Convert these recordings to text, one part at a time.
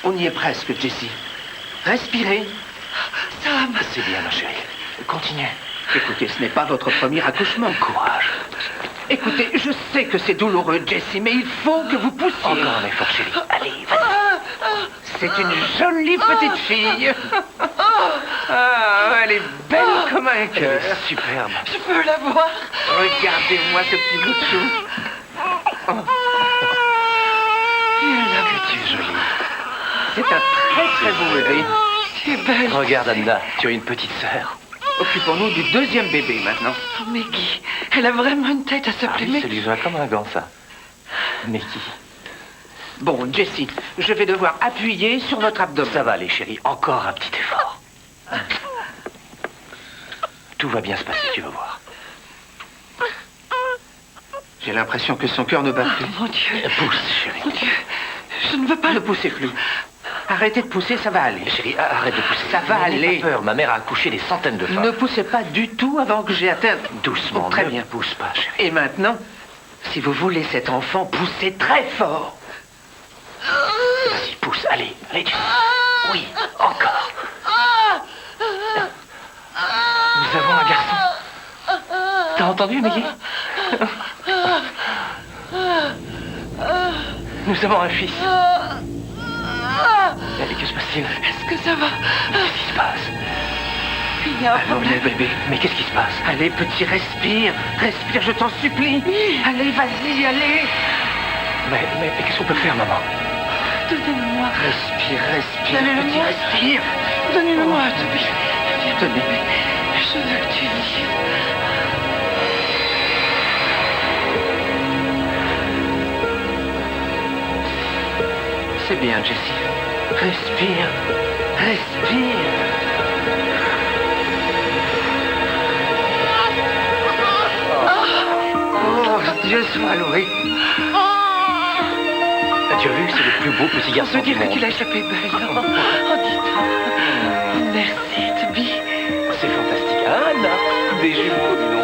On y est presque, Jessie. Respirez. Sam! C'est bien, ma chérie. Continuez. Écoutez, ce n'est pas votre premier accouchement. Courage. Écoutez, je sais que c'est douloureux, Jessie, mais il faut que vous poussiez. Encore un effort, chérie. Allez, vas-y. C'est une jolie petite fille. Elle est belle comme un cœur. Elle est superbe. Je peux la voir? Regardez-moi ce petit bout de chou. Que tu es jolie. C'est un très très beau bébé. C'est belle. Regarde, Anna, tu as une petite sœur. Occupons-nous du deuxième bébé maintenant. Oh, Maggie, elle a vraiment une tête à s'appeler Ça lui va comme un gant, ça. Maggie. Bon, Jessie, je vais devoir appuyer sur votre abdomen. Ça va aller, chérie. Encore un petit effort. Tout va bien se passer, tu vas voir. J'ai l'impression que son cœur ne bat plus. Oh, mon Dieu. Pousse, chérie. Mon Dieu, je ne veux pas... Ne poussez plus. Arrêtez de pousser, ça va aller. Chérie, arrête de pousser. Ça va aller. N'aie pas peur, ma mère a accouché des centaines de femmes. Ne poussez pas du tout avant que j'ai atteint... Doucement, très bien. Pousse pas, chérie. Et maintenant, si vous voulez cet enfant, poussez très fort. Vas-y, pousse, allez, allez. Oui, encore. Nous avons un garçon. T'as entendu, Maggie? Nous avons un fils. Allez, que se passe-t-il? Est-ce que ça va? Qu'est-ce qui se passe? Il y a un Allons, problème. mon bébé. Mais qu'est-ce qui se passe? Allez, petit, respire. Respire, je t'en supplie. Allez, vas-y, allez. Mais qu'est-ce qu'on peut faire, maman? Donnez-le-moi. Respire, respire, Donnez-le-moi. petit, respire. Donnez-le-moi, Toby. Viens, Tenez. je veux que tu vives. C'est bien, Jessie. Respire. Respire. Oh, Dieu soit loué. Tu as vu, c'est le plus beau petit On garçon peut du dire que monde. tu l'as échappé belle. Oh, dites. Merci, Toby. C'est fantastique. Ah, Anna, des jumeaux, dis donc.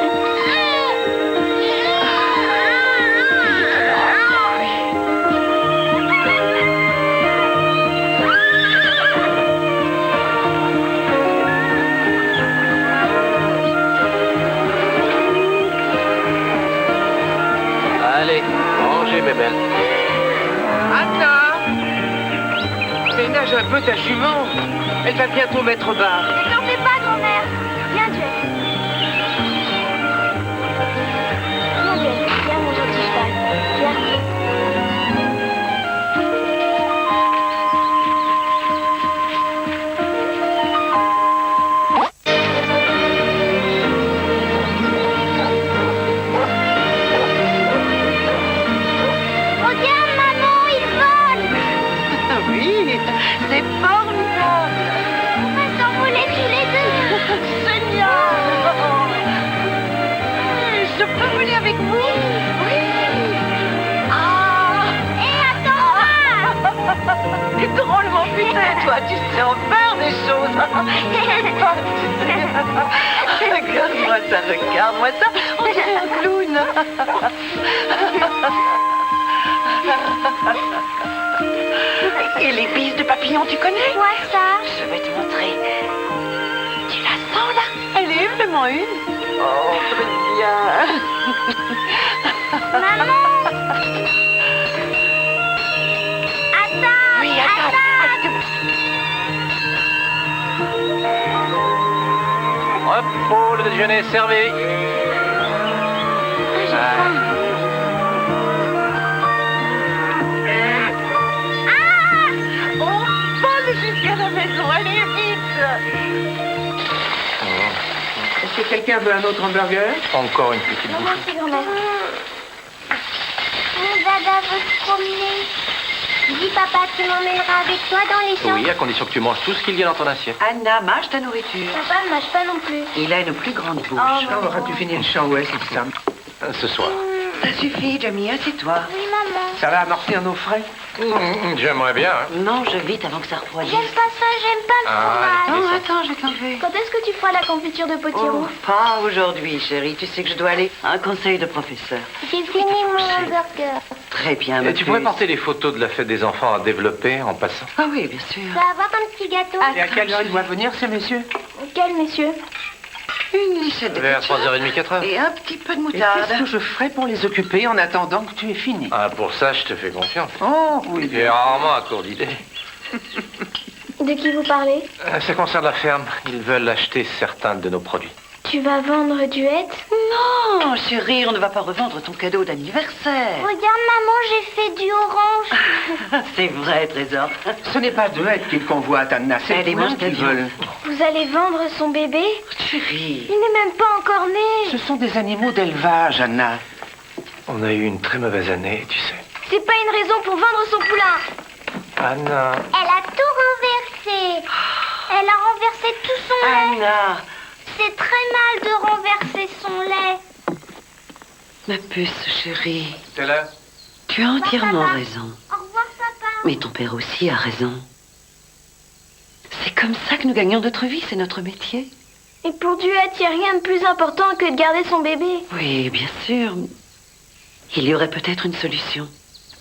Allez, mangez, mes belles. Anna! Ménage un peu ta jument. Elle va bientôt mettre bas. N'en fais pas, grand-mère. Viens, Jess. Viens, Jess. Viens, mon gentil cheval. Viens. Regarde, maman, il vole. Oui, c'est formidable. On va s'envoler tous les deux. Génial. Je peux voler avec vous? Oui. Ah. Et attends-moi. T'es drôlement putain, toi. Tu sais en faire des choses. Regarde-moi ça, regarde-moi ça. On dirait un clown. Et les bises de papillon, tu connais? Quoi, ça? Je vais te montrer. Tu la sens là? Elle est vraiment une. Oh, très bien. Maman. Attends. Oui, attends. Repos, le déjeuner est servi. J'ai faim. On vole jusqu'à la maison. Allez, vite. Est-ce que quelqu'un veut un autre hamburger? Encore une petite Maman, bouchée. c'est grand-mère. Mon dada veut se promener. Dis, papa, tu m'emmèneras avec toi dans les champs? Oui, à condition que tu manges tout ce qu'il y a dans ton assiette. Anna, mange ta nourriture. Papa ne mange pas non plus. Il a une plus grande bouche. Oh, Quand auras-tu fini le champ? Ouais, c'est ça. Ce soir. Ça suffit, Jamie, assieds-toi. Oui, maman. maman. Ça va amortir nos frais? J'aimerais bien. Hein. Mange vite avant que ça refroidisse. J'aime pas ça, j'aime pas le fromage. Non, attends, je vais t'enlever. Quand est-ce que tu feras la confiture de potiron? Pas aujourd'hui, chérie. Tu sais que je dois aller à un conseil de professeur. J'ai fini mon hamburger. Très bien, ma Tu pourrais puce. porter les photos de la fête des enfants à développer en passant. Ah oui, bien sûr. Tu vas avoir un petit gâteau. Et à quelle heure ils doivent venir, ces messieurs? Quel monsieur? Une lichette de Vers ketchup 3h30, 4h. et un petit peu de Et moutarde. qu'est-ce que je ferai pour les occuper en attendant que tu aies fini? Ah, pour ça, je te fais confiance. Oh, oui. J'ai rarement à court d'idées. De qui vous parlez? Ça concerne la ferme. Ils veulent acheter certains de nos produits. Tu vas vendre Duette? Non, chérie, on ne va pas revendre ton cadeau d'anniversaire. Regarde, maman, j'ai fait du orange. C'est vrai, trésor. Ce n'est pas Duette qu'ils convoitent, Anna, c'est Elle est toi mange qu'ils d'avion. veulent. Vous allez vendre son bébé? Chérie. Il n'est même pas encore né. Ce sont des animaux d'élevage, Anna. On a eu une très mauvaise année, tu sais. C'est pas une raison pour vendre son poulain. Anna. Elle a tout renversé. Elle a renversé tout son lait. Anna, C'est très mal de renverser son lait. ma puce, chérie. T'es là? Tu as entièrement Papa. raison. Au revoir, papa. Mais ton père aussi a raison. C'est comme ça que nous gagnons notre vie, c'est notre métier. Et pour Duette, il n'y a rien de plus important que de garder son bébé. Oui, bien sûr. Il y aurait peut-être une solution.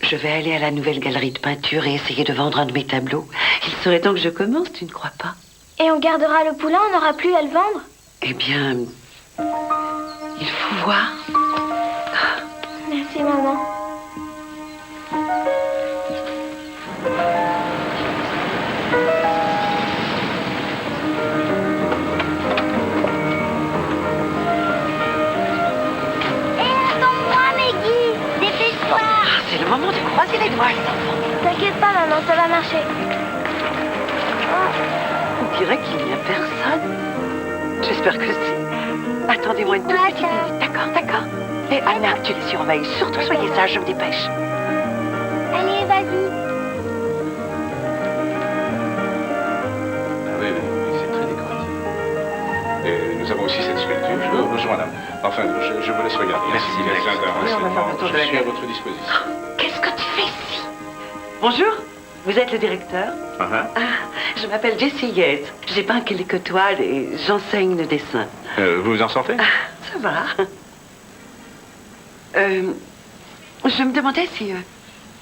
Je vais aller à la nouvelle galerie de peinture et essayer de vendre un de mes tableaux. Il serait temps que je commence, tu ne crois pas? Et on gardera le poulain, on n'aura plus à le vendre. Eh bien, il faut voir. Merci, maman. Attends-moi, Maggie. Dépêche-toi. C'est le moment de croiser les doigts, les enfants. T'inquiète pas, maman, ça va marcher. On dirait qu'il n'y a personne. J'espère que si. Attendez-moi une toute petite minute. D'accord, d'accord. Et Anna, tu les surveilles. Surtout soyez sages, je me dépêche. Allez, vas-y. Oui, c'est très décoratif. Et nous avons aussi cette sculpture. Bonjour madame. Enfin, je vous laisse regarder. Merci, Si vous avez Max. besoin d'un Oui, on va faire renseignement, un tour de je la suis à galerie. votre disposition. Qu'est-ce que tu fais ici? Bonjour, vous êtes le directeur? Je m'appelle Jessie Yates. J'ai peint quelques toiles et j'enseigne le dessin. Vous vous en sortez? Ça va. Je me demandais si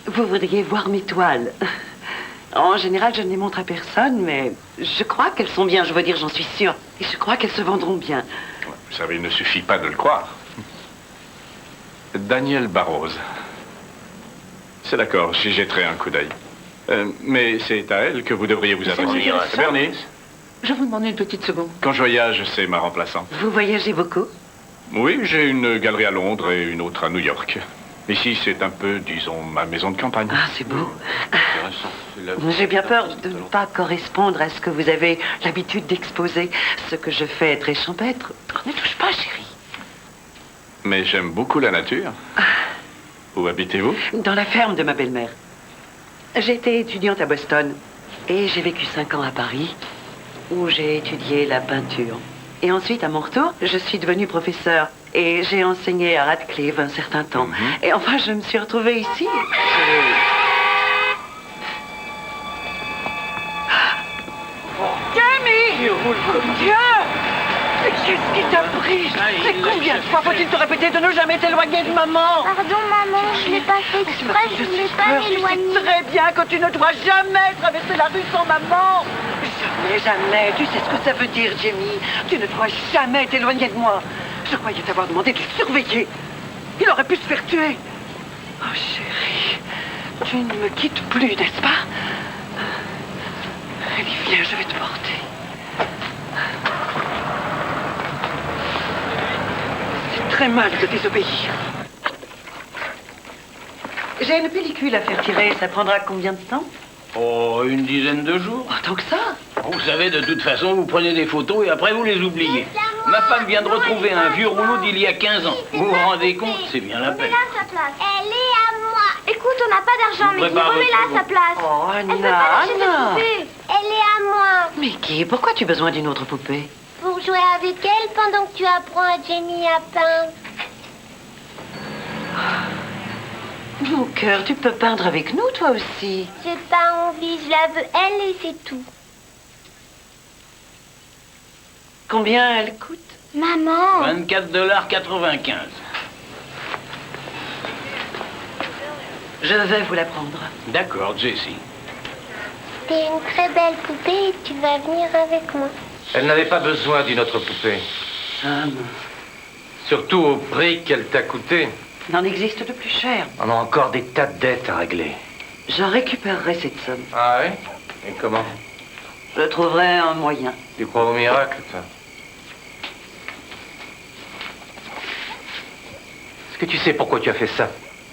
vous voudriez voir mes toiles. En général, je ne les montre à personne, mais je crois qu'elles sont bien. Je veux dire, j'en suis sûre. Et je crois qu'elles se vendront bien. Vous savez, il ne suffit pas de le croire. Daniel Barroso. C'est d'accord, j'y jetterai un coup d'œil. Mais c'est à elle que vous devriez vous adresser. intéressant. Bernice, Je vous demande une petite seconde. quand je voyage, c'est ma remplaçante. Vous voyagez beaucoup? Oui, j'ai une galerie à Londres et une autre à New York. Ici, c'est un peu, disons, ma maison de campagne. Ah, c'est beau. J'ai bien peur de ne pas correspondre à ce que vous avez l'habitude d'exposer. Ce que je fais est très champêtre. Ne touche pas, chérie. Mais j'aime beaucoup la nature. Où habitez-vous? Dans la ferme de ma belle-mère. J'ai été étudiante à Boston et j'ai vécu 5 ans à Paris où j'ai étudié la peinture. Et ensuite, à mon retour, je suis devenue professeure et j'ai enseigné à Radcliffe un certain temps. Et enfin, je me suis retrouvée ici. Jamie! Dieu! Qu'est-ce qui t'a pris? Mais combien de fois faut-il te répéter de ne jamais t'éloigner de maman? Pardon, maman, je l'ai pas fait exprès, je voulais pas peur, tu m'éloigner. sais très bien que tu ne dois jamais traverser la rue sans maman. Jamais, jamais. Tu sais ce que ça veut dire, Jamie. Tu ne dois jamais t'éloigner de moi. Je croyais t'avoir demandé de le surveiller. Il aurait pu se faire tuer. Oh, chérie, tu ne me quittes plus, n'est-ce pas? Allez, viens, je vais te porter. C'est très mal de désobéir. J'ai une pellicule à faire tirer. Ça prendra combien de temps? Oh, une dizaine de jours. Oh, tant que ça? Vous savez, de toute façon, vous prenez des photos et après vous les oubliez. Ma femme vient de retrouver un vieux rouleau d'il y a 15 ans. Vous vous rendez compte? C'est bien la peine. Remets-la à sa place. Elle est à moi. Écoute, on n'a pas d'argent, mais prépare remets-la à votre sa place. Oh, Elle peut Anna, pas lâcher cette Anna. poupée. Elle est à moi. Mais qui? Pourquoi tu as besoin d'une autre poupée? Pour jouer avec elle pendant que tu apprends à Jenny à peindre. Mon cœur, tu peux peindre avec nous, toi aussi. J'ai pas envie, je la veux elle et c'est tout. Combien elle coûte? Maman, 24,95 $. Je vais vous la prendre. D'accord, Jessie. t'es une très belle poupée et tu vas venir avec moi. Elle n'avait pas besoin d'une autre poupée. Sam, Surtout au prix qu'elle t'a coûté. il en existe de plus cher. On a encore des tas de dettes à régler. Je récupérerai cette somme. Ah oui? Et comment? Je trouverai un moyen. Tu crois au miracle, toi? Est-ce que tu sais pourquoi tu as fait ça?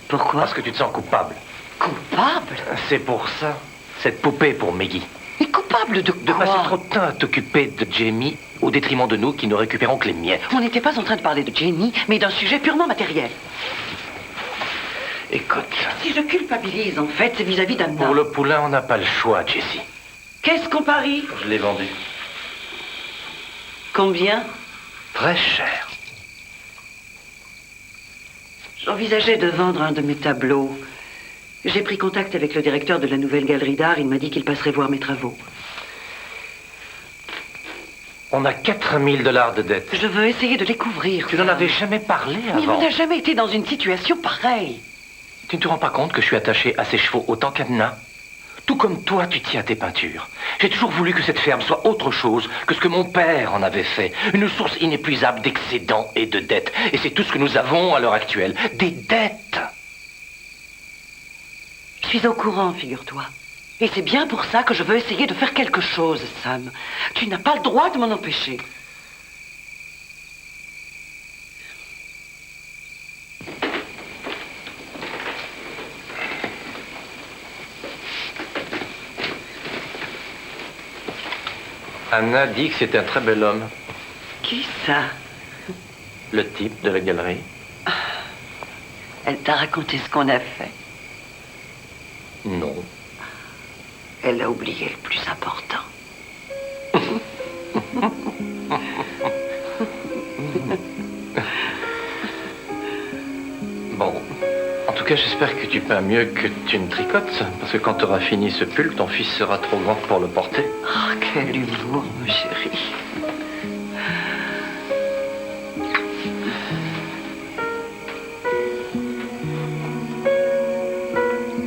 Pourquoi? Parce que tu te sens coupable. Coupable? C'est pour ça. Cette poupée est pour Maggie. Mais coupable de De quoi? passer trop de temps à t'occuper de Jamie au détriment de nous qui ne récupérons que les miettes. On n'était pas en train de parler de Jenny, mais d'un sujet purement matériel. Écoute, Si je culpabilise, en fait, c'est vis-à-vis d'Anna. pour le poulain, on n'a pas le choix, Jessie. Qu'est-ce qu'on parie? Je l'ai vendu. Combien? Très cher. J'envisageais de vendre un de mes tableaux. J'ai pris contact avec le directeur de la nouvelle galerie d'art. Il m'a dit qu'il passerait voir mes travaux. On a 4 000 $ de dettes. Je veux essayer de les couvrir. Tu n'en avais jamais parlé Mais avant. on n'a jamais été dans une situation pareille. Tu ne te rends pas compte que je suis attaché à ces chevaux autant qu'Anna? Tout comme toi, tu tiens à tes peintures. J'ai toujours voulu que cette ferme soit autre chose que ce que mon père en avait fait. Une source inépuisable d'excédents et de dettes. Et c'est tout ce que nous avons à l'heure actuelle. Des dettes. Je suis au courant, figure-toi. Et c'est bien pour ça que je veux essayer de faire quelque chose, Sam. Tu n'as pas le droit de m'en empêcher. Anna dit que c'est un très bel homme. Qui ça? Le type de la galerie. Elle t'a raconté ce qu'on a fait. Non. Elle a oublié le plus important. Bon. En tout cas, j'espère que tu peins mieux que tu ne tricotes. Parce que quand tu auras fini ce pull, ton fils sera trop grand pour le porter. Oh, quel humour, mon chéri.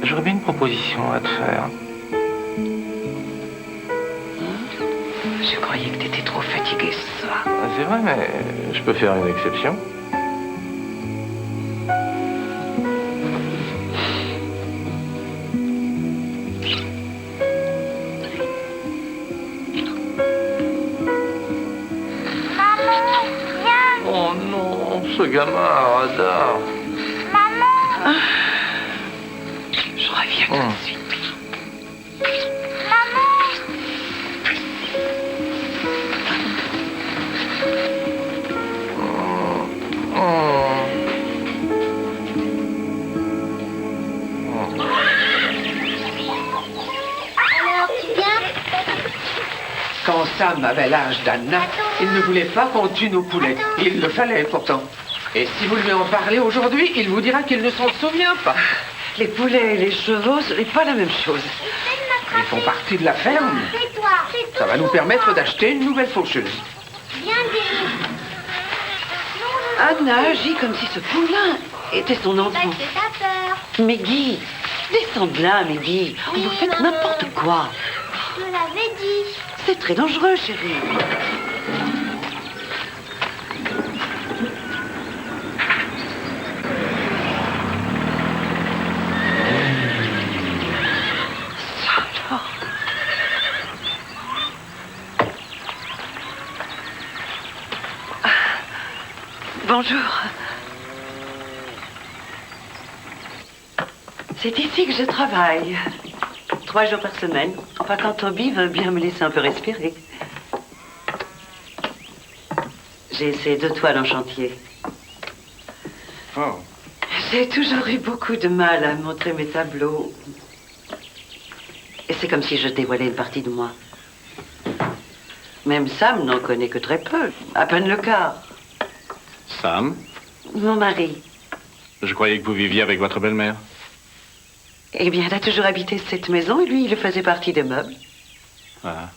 J'aurais bien une proposition à te faire. Je croyais que t'étais trop fatigué ce soir. C'est vrai, mais je peux faire une exception. Maman, viens. Oh non, ce gamin a radar. Maman, Je reviens tout de suite. maman. Alors, tu viens? Quand Sam avait l'âge d'Anna, il ne voulait pas qu'on tue nos poulets. Il le fallait pourtant. Et si vous lui en parlez aujourd'hui, il vous dira qu'il ne s'en souvient pas. Les poulets et les chevaux, ce n'est pas la même chose. Ils font partie de la ferme. C'est toi, c'est tout. Ça va nous permettre d'acheter une nouvelle faucheuse. Viens, Jenny. Anna agit comme si ce poulain était son Parce enfant. que t'as peur. Meggy, descends de là, Meggy. Vous faites n'importe quoi. Je te l'avais dit. C'est très dangereux, chérie. Alors. Ah, bonjour. C'est ici que je travaille. 3 jours par semaine. Enfin, quand Toby veut bien me laisser un peu respirer. J'ai ces 2 toiles en chantier. Oh. J'ai toujours eu beaucoup de mal à montrer mes tableaux. Et c'est comme si je dévoilais une partie de moi. Même Sam n'en connaît que très peu. À peine le quart. Sam, Mon mari. je croyais que vous viviez avec votre belle-mère. Eh bien, elle a toujours habité cette maison et lui, il faisait partie des meubles. Ah.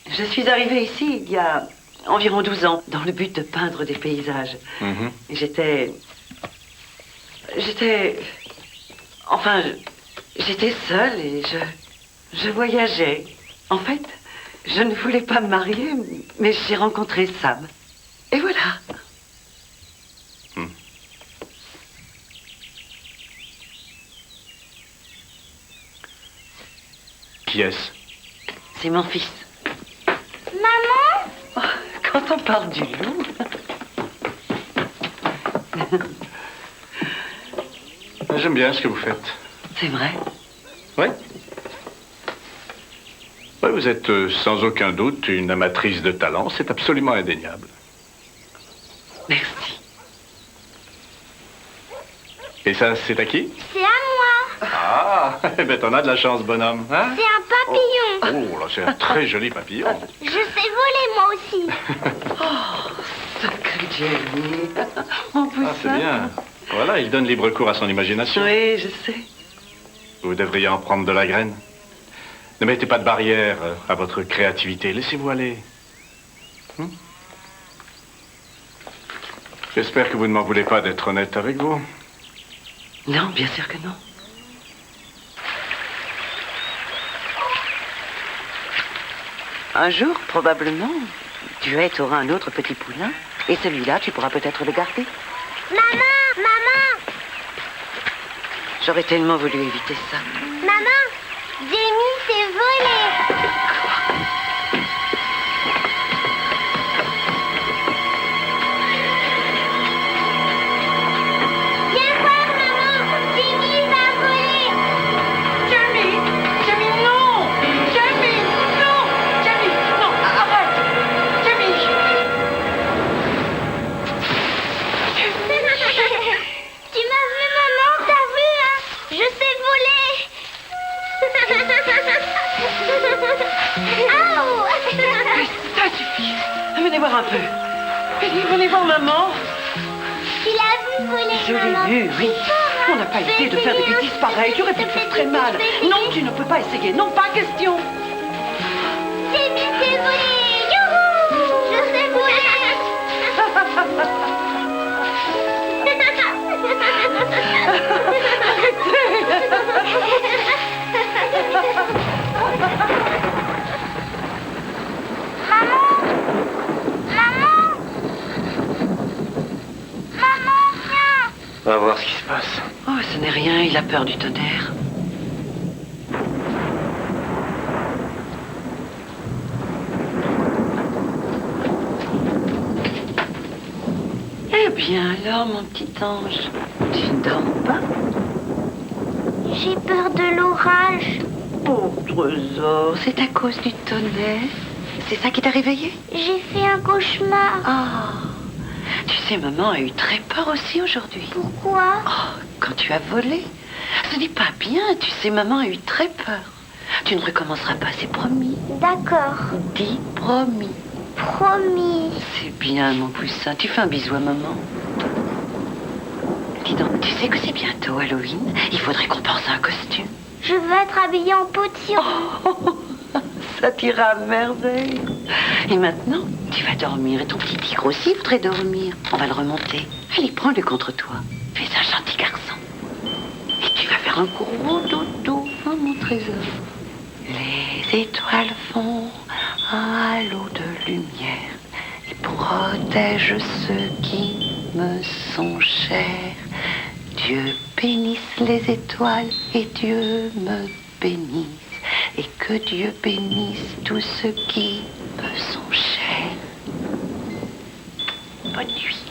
Je suis arrivée ici il y a environ 12 ans, dans le but de peindre des paysages. Mhm. J'étais seule et je voyageais. En fait, je ne voulais pas me marier, mais j'ai rencontré Sam. Et voilà. Qui est-ce? C'est mon fils. Maman? Oh, quand on parle du loup... J'aime bien ce que vous faites. C'est vrai? Oui. Oui, vous êtes sans aucun doute une amatrice de talent. C'est absolument indéniable. Merci. Et ça, c'est à qui? C'est à moi. Ah, eh ben t'en as de la chance, bonhomme. Hein? C'est un papillon. Oh, là, c'est un très joli papillon. Je sais voler, moi aussi. Sacré Jamie. Mon poussin. Ah, c'est bien. Voilà, il donne libre cours à son imagination. Oui, je sais. Vous devriez en prendre de la graine. Ne mettez pas de barrière à votre créativité. Laissez-vous aller. J'espère que vous ne m'en voulez pas d'être honnête avec vous. Non, bien sûr que non. Un jour, probablement, Duet aura un autre petit poulain. Et celui-là, tu pourras peut-être le garder. Maman! Maman! J'aurais tellement voulu éviter ça. Maman! Jamie s'est volé! Viens voir, maman! Jamie va voler! Jamie! Jamie, non! Jamie, non! Jamie, non! Arrête! Jamie! Tu m'as vu, maman? T'as vu, hein? Je sais voler! Ça suffit! Venez voir un peu. Venez voir maman. Tu l'as vu voler, Je maman? l'ai vu, oui. On n'a pas essayé de faire des bêtises pareilles. Tu aurais pu te faire très mal. Non, tu ne peux pas essayer. Non, pas question. Jamie s'est volé! Youhou! Je sais Maman! Maman! Maman, viens! On va voir ce qui se passe. Oh, ce n'est rien. Il a peur du tonnerre. Eh bien alors, mon petit ange, tu ne dors pas? J'ai peur de l'orage. Oh, trésor, c'est à cause du tonnerre. C'est ça qui t'a réveillé? J'ai fait un cauchemar. Ah, tu sais, maman a eu très peur aussi aujourd'hui. Pourquoi? Oh, quand tu as volé. Ce n'est pas bien, tu sais, maman a eu très peur. Tu ne recommenceras pas, c'est promis. D'accord. Dis promis. Promis. C'est bien, mon poussin. Tu fais un bisou à maman. Dis donc, tu sais que c'est bientôt Halloween? Il faudrait qu'on pense à un costume. Je veux être habillée en potiron. Oh, ça t'ira à merveille. Et maintenant, tu vas dormir. Et ton petit tigre aussi voudrait dormir. On va le remonter. Allez, prends-le contre toi. Fais un gentil garçon. Et tu vas faire un gros dodo, hein, mon trésor. Les étoiles font un halo de lumière. Ils protègent ceux qui me sont chers. Dieu bénisse les étoiles et Dieu me bénisse. Et que Dieu bénisse tous ceux qui me sont chers. Bonne nuit.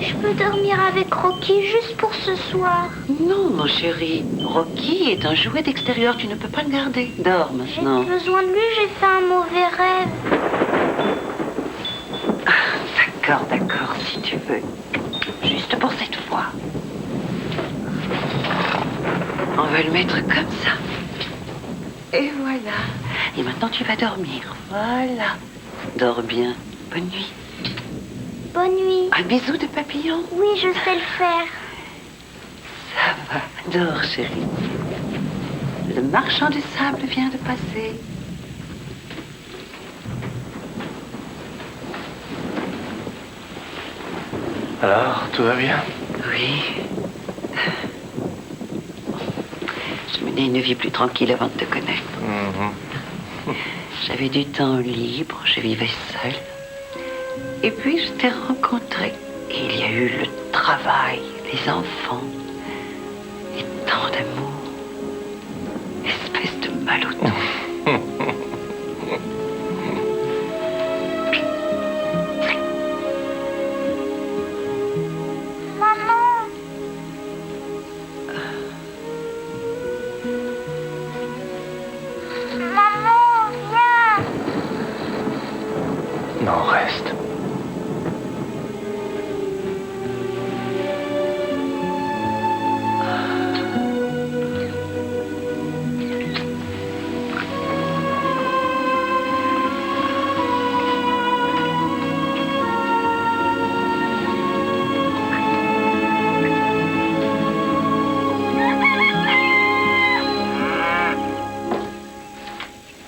Je peux dormir avec Rocky juste pour ce soir. Non, mon chéri. Rocky est un jouet d'extérieur. Tu ne peux pas le garder. Dors J'ai maintenant. besoin de lui, j'ai fait un mauvais rêve. D'accord, d'accord, si tu veux. Juste pour cette fois. On va le mettre comme ça. Et voilà. Et maintenant, tu vas dormir. Voilà. Dors bien. Bonne nuit. Bonne nuit. Un bisou de papillon? Oui, je sais le faire. Ça va. Dors, chérie. Le marchand de sable vient de passer. Alors, tout va bien? Oui. Je menais une vie plus tranquille avant de te connaître. J'avais du temps libre, je vivais seule. Et puis je t'ai rencontré. Et il y a eu le travail, les enfants, et tant d'amour. Espèce de malouton. Maman. Maman, viens. Non, reste.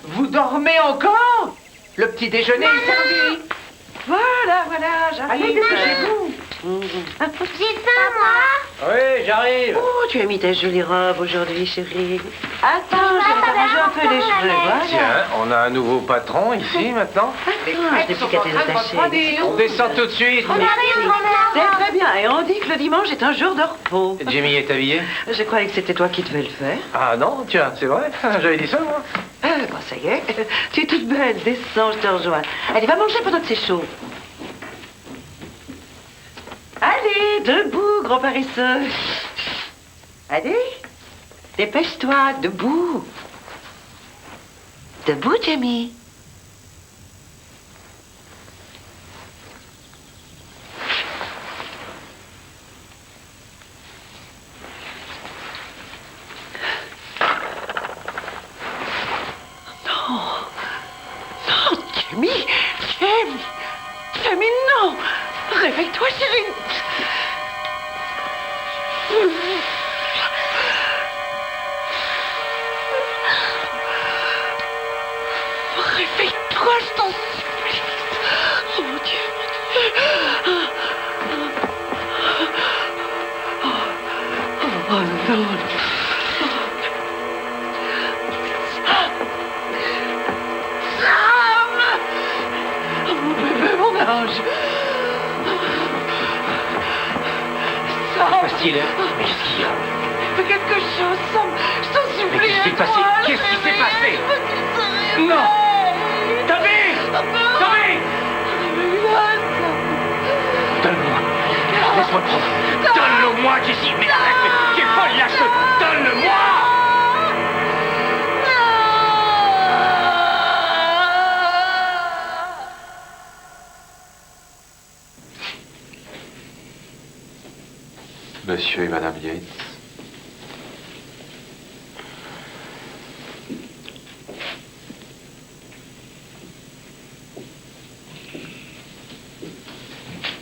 Vous dormez encore? Le petit déjeuner est servi. Voilà, j'arrive. Allez, dépêchez-vous. J'ai faim, moi. Oui, j'arrive. Oh, tu as mis ta jolie robe aujourd'hui, chérie. Attends, je vais t'arranger un peu les cheveux, voilà. Tiens, on a un nouveau patron ici maintenant. Attends, je n'ai plus qu'à détacher. On descend tout de suite. On arrive, grand-mère. C'est très bien, et on dit que le dimanche est un jour de repos. Jimmy est habillé? Je croyais que c'était toi qui devais le faire. Ah non, tiens, c'est vrai. J'avais dit ça, moi. Bon, ça y est. Tu es toute belle, descends, je te rejoins. Allez, va manger pendant que c'est chaud. Allez, debout, gros paresseux. Allez, dépêche-toi, debout. Debout, Jamie. Non, Jamie, Jamie, non. Réveille-toi, chérie. Réveille-toi, je t'en supplie. Oh mon Dieu, oh non. Sam! Oh mon bébé, mon ange. Sam! Qu'est-ce qu'il est? Mais qu'est-ce qu'il y a? Fais quelque chose, Sam. Je t'en supplie. Mais qu'est-ce qui s'est passé? Qu'est-ce qui s'est passé? Non! Tommy! Tommy! Donne-le-moi. Laisse-moi le prendre. Donne-le-moi, Jessie. Mais arrête, mais tu es folle, lâche-le. Donne-le-moi! Monsieur et Madame Yates.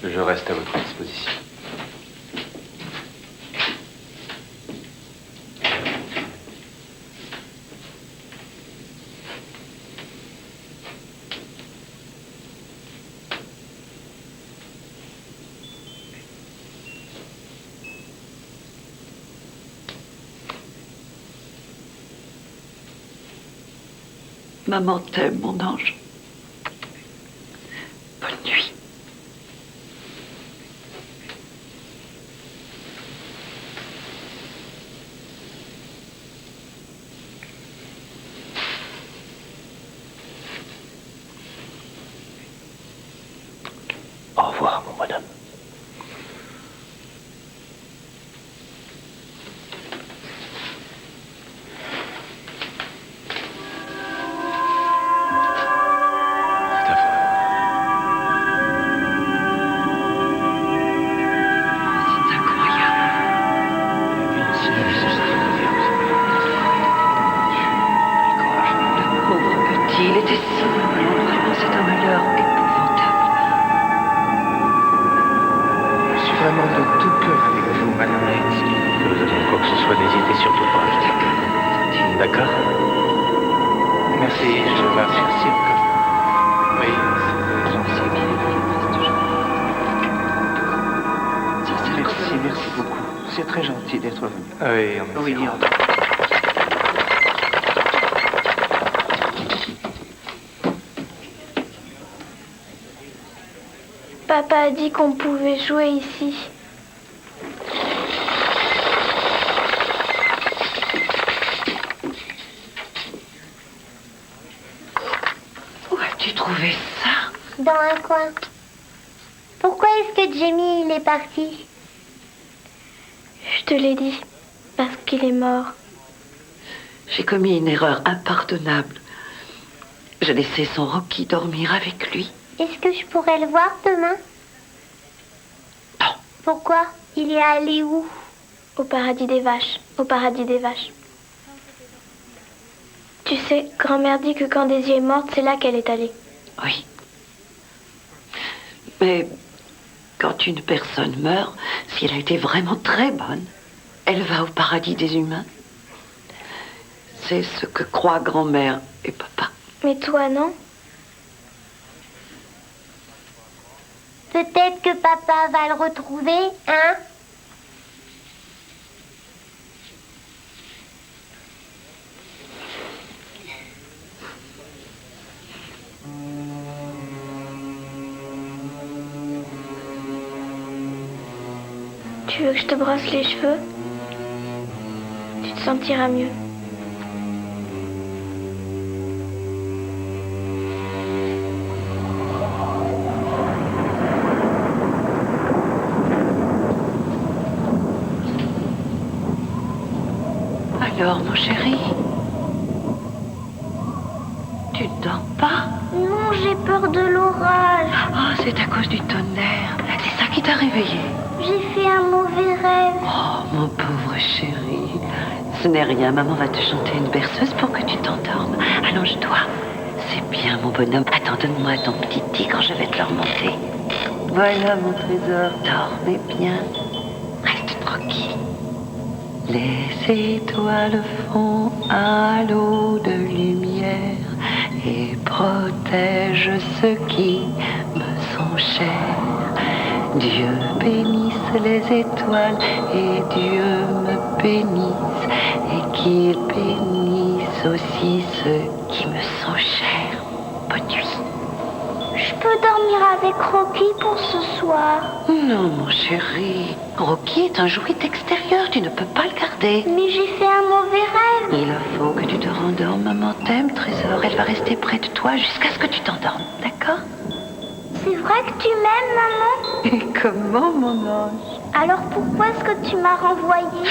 Je reste à votre disposition. Maman t'aime, mon ange. Bonne nuit. Au revoir, mon bonhomme. D'accord? Merci, je vous remercie. Merci encore. Oui. C'est bien. Merci beaucoup. C'est très gentil d'être venu. Oui, Oui, on... Papa a dit qu'on pouvait jouer ici. Où as-tu trouvé ça? Dans un coin. Pourquoi est-ce que Jamie, il est parti? Je te l'ai dit. Parce qu'il est mort. J'ai commis une erreur impardonnable. J'ai laissé son Rocky dormir avec lui. Est-ce que je pourrais le voir demain? Non. Pourquoi? Il est allé où? Au paradis des vaches. Au paradis des vaches. Tu sais, grand-mère dit que quand Daisy est morte, c'est là qu'elle est allée. Oui. Mais quand une personne meurt, si elle a été vraiment très bonne, elle va au paradis des humains. C'est ce que croient grand-mère et papa. Mais toi, non? Peut-être que papa va le retrouver, hein? Tu veux que je te brosse les cheveux? Tu te sentiras mieux. Alors, mon chéri, tu ne dors pas? Non, j'ai peur de l'orage. Ah, c'est à cause du tonnerre. C'est ça qui t'a réveillé. J'ai fait un mauvais rêve. Oh, mon pauvre chéri. Ce n'est rien, maman va te chanter une berceuse pour que tu t'endormes. Allonge-toi. C'est bien, mon bonhomme. Attends, donne-moi ton petit tigre, je vais te le remonter. Voilà, mon trésor. Dormez bien. Reste tranquille. Les étoiles font un lot de lumière et protègent ceux qui me sont chers. Dieu bénisse les étoiles et Dieu me bénisse et qu'il bénisse aussi ceux qui me sont chers. Bonne nuit. Je peux dormir avec Rocky pour ce soir. Non, mon chéri. Rocky est un jouet extérieur, tu ne peux pas le garder. Mais j'ai fait un mauvais rêve. Il faut que tu te rendormes. Maman t'aime, trésor. Elle va rester près de toi jusqu'à ce que tu t'endormes, d'accord? C'est vrai que tu m'aimes, maman? Et comment, mon ange? Alors pourquoi est-ce que tu m'as renvoyé?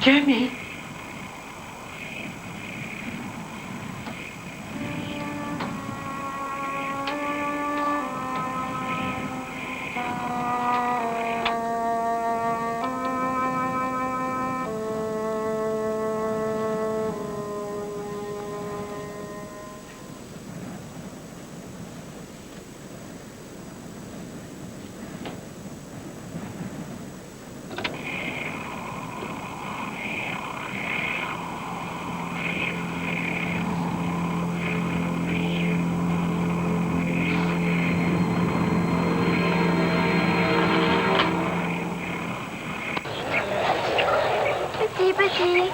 Jamie. Petit.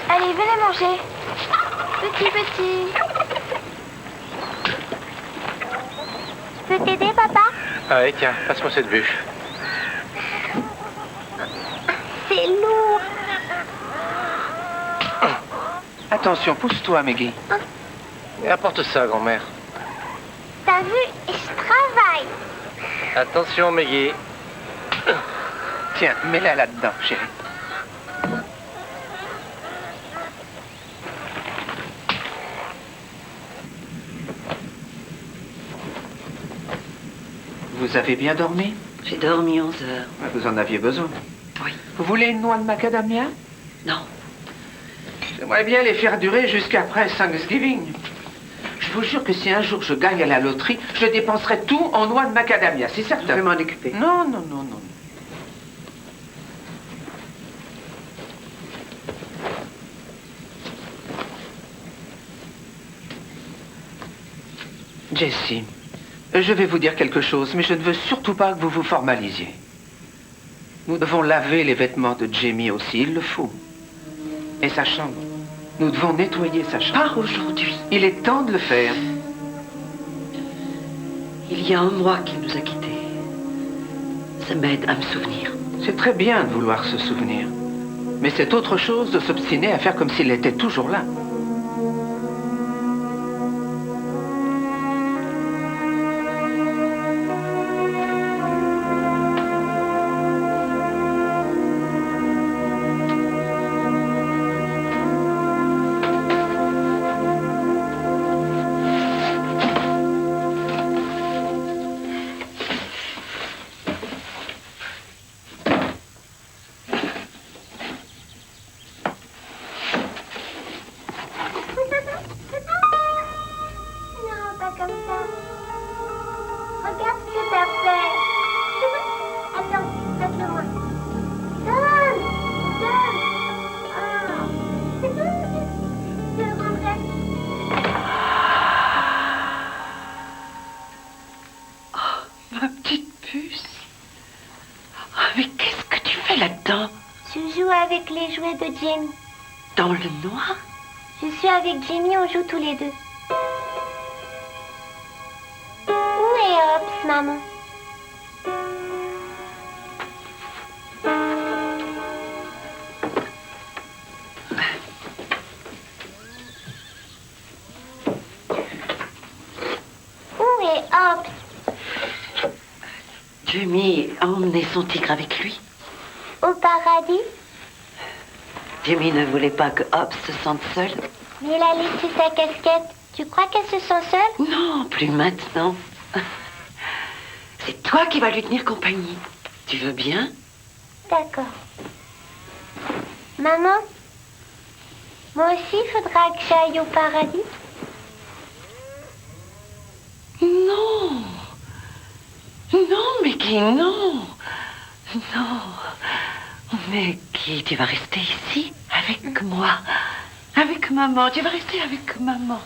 Allez, venez manger. Petit. Je peux t'aider, papa? Ah ouais, tiens, passe-moi cette bûche. C'est lourd. Attention, pousse-toi, Maggie. Et apporte ça, grand-mère. T'as vu? Je travaille. Attention, Maggie. Tiens, mets-la là-dedans, chérie. Vous avez bien dormi? J'ai dormi 11 heures. Vous en aviez besoin. Oui. Vous voulez une noix de macadamia? Non. J'aimerais bien les faire durer jusqu'après Thanksgiving. Je vous jure que si un jour je gagne à la loterie, je dépenserai tout en noix de macadamia, c'est certain. Je vais m'en occuper. Non. Jessie, je vais vous dire quelque chose, mais je ne veux surtout pas que vous vous formalisiez. Nous devons laver les vêtements de Jamie aussi, il le faut. Et sa chambre. Nous devons nettoyer sa chambre. Pas aujourd'hui. Il est temps de le faire. Il y a un mois qu'il nous a quittés. Ça m'aide à me souvenir. C'est très bien de vouloir se souvenir. Mais c'est autre chose de s'obstiner à faire comme s'il était toujours là. Non, pas comme ça. Regarde ce que t'as fait. Attends, donne-le-moi. Donne. Ah. Je le rendrai. Ma petite puce. Ah, mais qu'est-ce que tu fais là-dedans? Je joue avec les jouets de Jamie. Dans le noir? Je suis avec Jamie, on joue tous les deux. Où est Hobbs, maman? Où est Hobbs? Jamie a emmené son tigre avec lui. Au paradis? Jamie ne voulait pas que Hobbs se sente seul. Mais il a laissé sa casquette. Tu crois qu'elle se sent seule? Non, plus maintenant. C'est toi qui vas lui tenir compagnie. Tu veux bien? D'accord. Maman, moi aussi, il faudra que j'aille au paradis? Non. Non, Mickey, non. Non. Mickey, tu vas rester ici avec moi. Avec maman. Tu vas rester avec maman.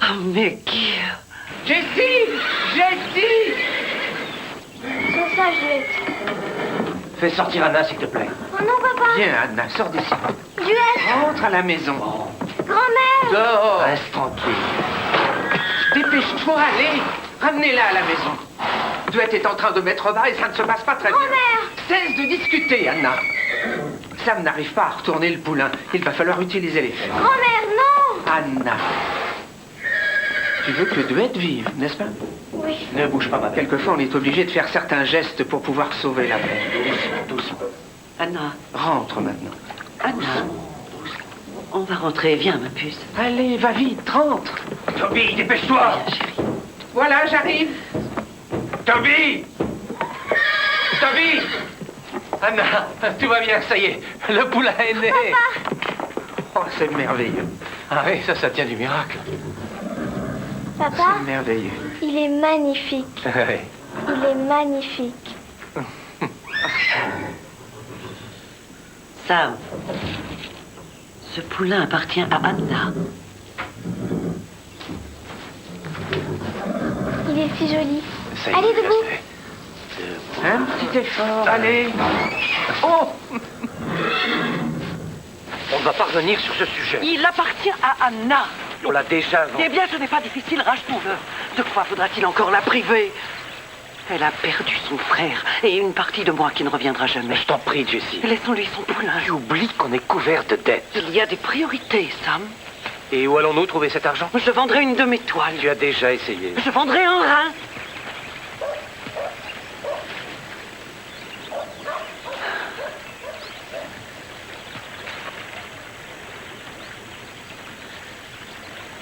Oh, Mickey. Jessie! C'est ça, Juliette. Fais sortir Anna, s'il te plaît. Oh non, papa. Viens, Anna, sors d'ici. Juliette. Rentre à la maison. Grand-mère. Dehors. Reste tranquille. Dépêche-toi, allez. Ramenez-la à la maison. Duette est en train de mettre bas et ça ne se passe pas très bien. Grand-mère. Cesse de discuter, Anna. Sam n'arrive pas à retourner le poulain. Il va falloir utiliser les fers. Grand-mère, non. Anna. Tu veux que Duette vive, n'est-ce pas? Oui. Ne bouge pas, ma belle. Quelquefois, on est obligé de faire certains gestes pour pouvoir sauver la paix. Doucement. Anna. Rentre maintenant. Anna. On va rentrer, viens, ma puce. Allez, va vite, rentre. Toby, dépêche-toi. Viens, chérie. Voilà, j'arrive. Toby! Toby! Anna, tout va bien, ça y est. Le poulain est né. Oh, c'est merveilleux. Ah oui, ça tient du miracle. Papa, C'est merveilleux. il est magnifique. Oui. Il est magnifique. Sam, ce poulain appartient à Anna. Il est si joli. Ça y est, Allez, ça debout. se fait. Un petit effort, allez. Oh! On ne va pas revenir sur ce sujet. Il appartient à Anna. On l'a déjà vendu. Eh bien, ce n'est pas difficile, rachetons-le. De quoi faudra-t-il encore la priver? Elle a perdu son frère et une partie de moi qui ne reviendra jamais. Je t'en prie, Jessie. Laissons-lui son poulain. Tu oublies qu'on est couvert de dettes. Il y a des priorités, Sam. Et où allons-nous trouver cet argent? Je vendrai une de mes toiles. Tu as déjà essayé. Je vendrai un rein.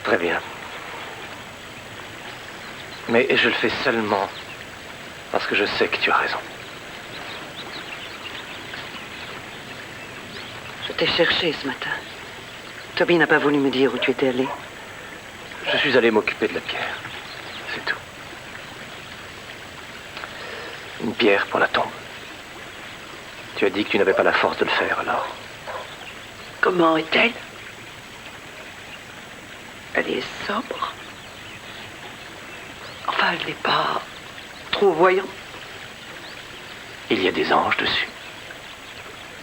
Très bien. Mais je le fais seulement parce que je sais que tu as raison. Je t'ai cherché ce matin. Toby n'a pas voulu me dire où tu étais allé. Je suis allé m'occuper de la pierre. C'est tout. Une pierre pour la tombe. Tu as dit que tu n'avais pas la force de le faire, alors. Comment est-elle? Elle est sobre. Enfin, elle n'est pas trop voyante. Il y a des anges dessus.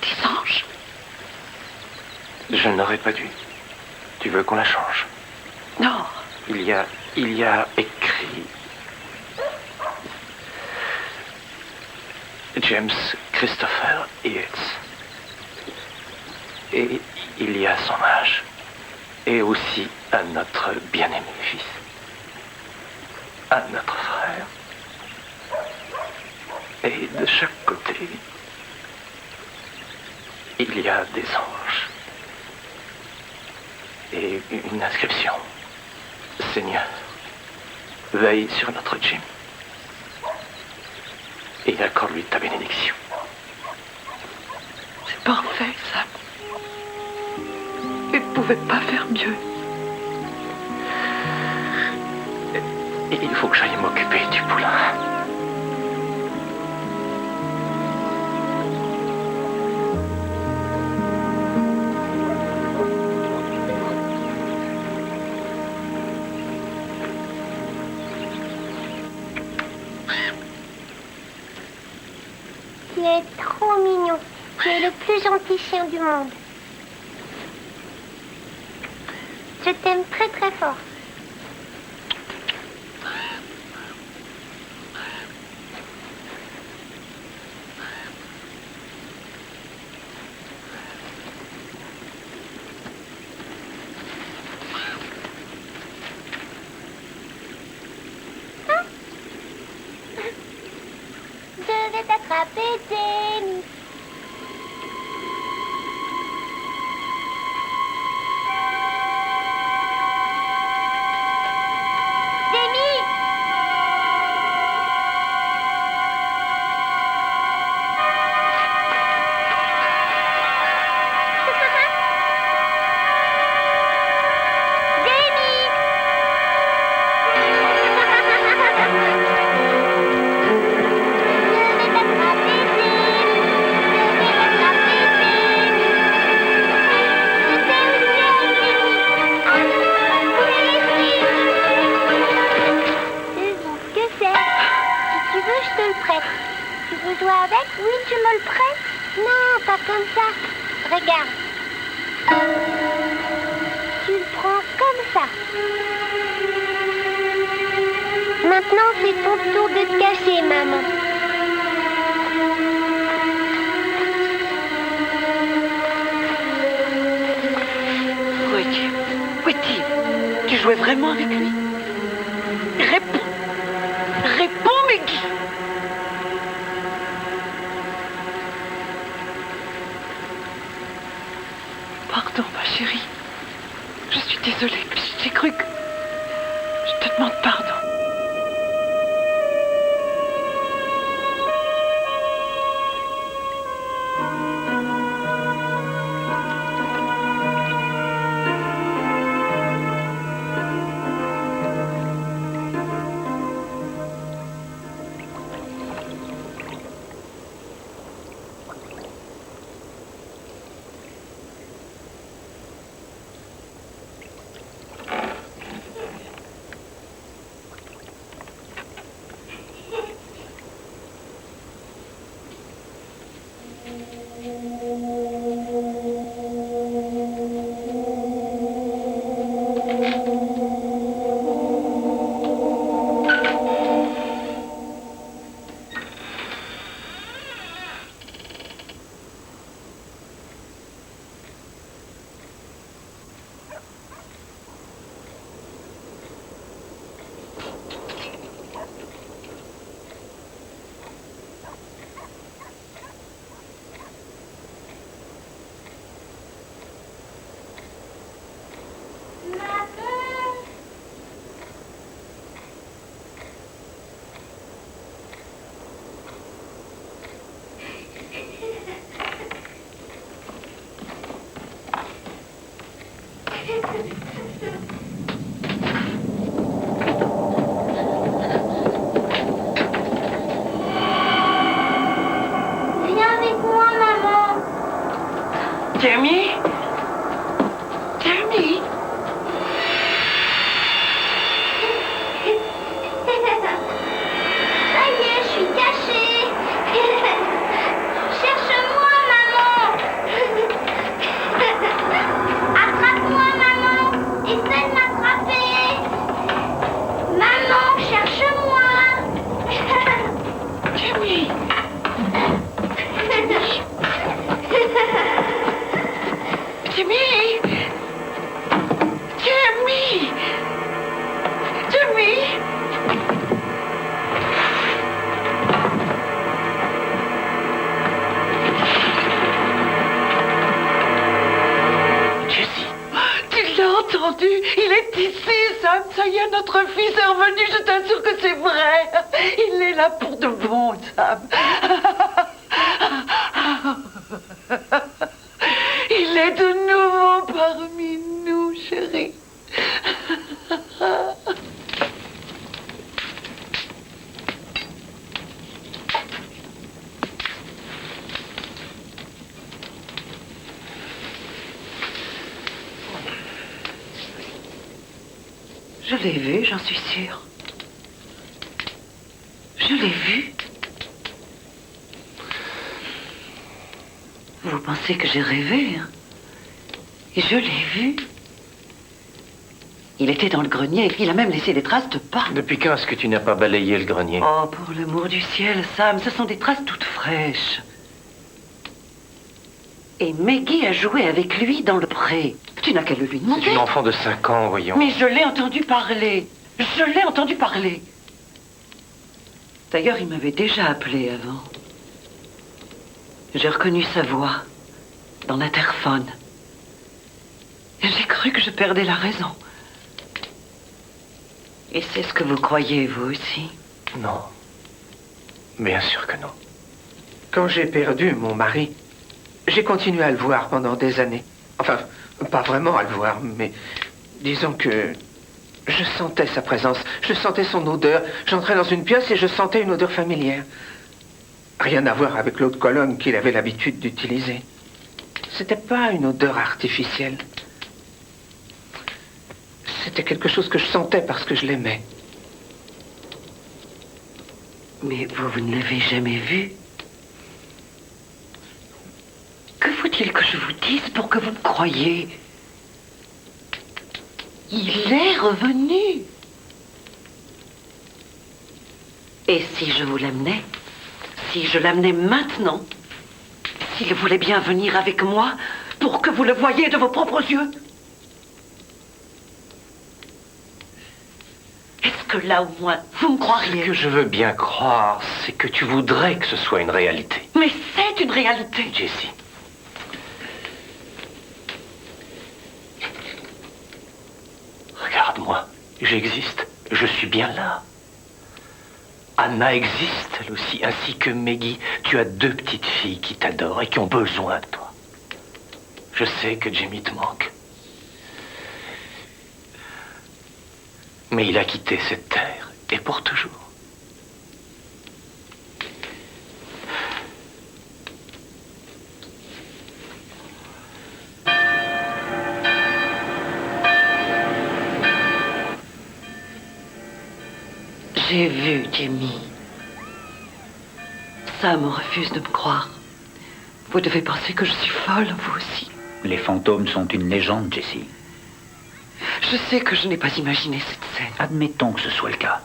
Des anges. Je n'aurais pas dû. Tu veux qu'on la change? Non. Il y a écrit James Christopher Yates. Et il y a son âge. Et aussi à notre bien-aimé fils. À notre frère. Et de chaque côté, il y a des anges. Et une inscription. Seigneur, veille sur notre Jim. Et accorde-lui ta bénédiction. C'est parfait, Sam. Il ne pouvait pas faire mieux. Et il faut que j'aille m'occuper du poulain. Tu es trop mignon. Tu es le plus gentil chien du monde. Je t'aime très très fort. Je vais t'attraper, Jamie. Jamie! Tu veux jouer avec? Oui, tu me le prêtes? Non, pas comme ça. Regarde. Tu le prends comme ça. Maintenant, c'est ton tour de te cacher, maman. Où es-tu? Où est-il? Tu jouais vraiment avec lui? Réponds! Réponds, Meggy! Pardon, ma chérie. Je suis désolée. J'ai cru que... Je te demande pardon. Viens avec moi, maman. Jamie? Jamie? Ça y est, je suis cachée. Cherche-moi, maman. Attrape-moi, maman. Essaie de m'attraper. Maman, cherche-moi. Jamie? Jamie? Jamie? Jamie? Jessie, Tu l'as entendu? Il est ici, Sam. Ça y est, notre fils est revenu. Je t'assure que c'est vrai. Il est là pour de bon, Sam. Il est de nouveau parmi nous, chérie. Je l'ai vu, j'en suis sûre. Je l'ai vu. Vous pensez que j'ai rêvé, hein? Et je l'ai vu. Il était dans le grenier, il a même laissé des traces de pas. depuis quand est-ce que tu n'as pas balayé le grenier? Oh, pour l'amour du ciel, Sam, ce sont des traces toutes fraîches. Et Maggie a joué avec lui dans le pré. Tu n'as qu'à le lui demander. C'est une enfant de 5 ans, voyons. Mais je l'ai entendu parler. Je l'ai entendu parler. D'ailleurs, il m'avait déjà appelé avant. J'ai reconnu sa voix dans l'interphone. Et j'ai cru que je perdais la raison. Et c'est ce que vous croyez, vous aussi? Non. Bien sûr que non. Quand j'ai perdu mon mari, j'ai continué à le voir pendant des années. Enfin, pas vraiment à le voir, mais disons que je sentais sa présence, je sentais son odeur. J'entrais dans une pièce et je sentais une odeur familière. Rien à voir avec l'eau de Cologne qu'il avait l'habitude d'utiliser. C'était pas une odeur artificielle. C'était quelque chose que je sentais parce que je l'aimais. Mais vous ne l'avez jamais vu? Que faut-il que je vous dise pour que vous me croyiez? Il est revenu. Et si je vous l'amenais? Si je l'amenais maintenant? S'il voulait bien venir avec moi pour que vous le voyiez de vos propres yeux? Est-ce que là, au moins, vous me croiriez? Ce que je veux bien croire, c'est que tu voudrais que ce soit une réalité. Mais c'est une réalité. Jessie, J'existe. Je suis bien là. Anna existe, elle aussi, ainsi que Maggie. Tu as 2 petites filles qui t'adorent et qui ont besoin de toi. Je sais que Jamie te manque. Mais il a quitté cette terre, et pour toujours. J'ai vu, Jamie. Sam refuse de me croire. Vous devez penser que je suis folle, vous aussi. Les fantômes sont une légende, Jessie. Je sais que je n'ai pas imaginé cette scène. Admettons que ce soit le cas.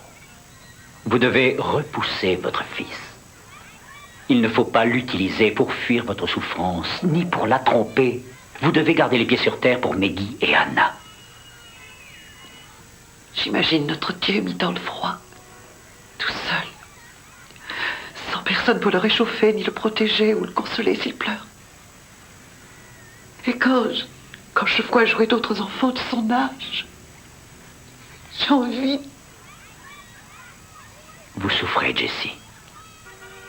Vous devez repousser votre fils. Il ne faut pas l'utiliser pour fuir votre souffrance, ni pour la tromper. Vous devez garder les pieds sur terre pour Maggie et Anna. J'imagine notre Dieu mis dans le froid, tout seul, sans personne pour le réchauffer, ni le protéger ou le consoler s'il pleure. Et quand je vois jouer d'autres enfants de son âge, j'ai envie. Vous souffrez, Jessie.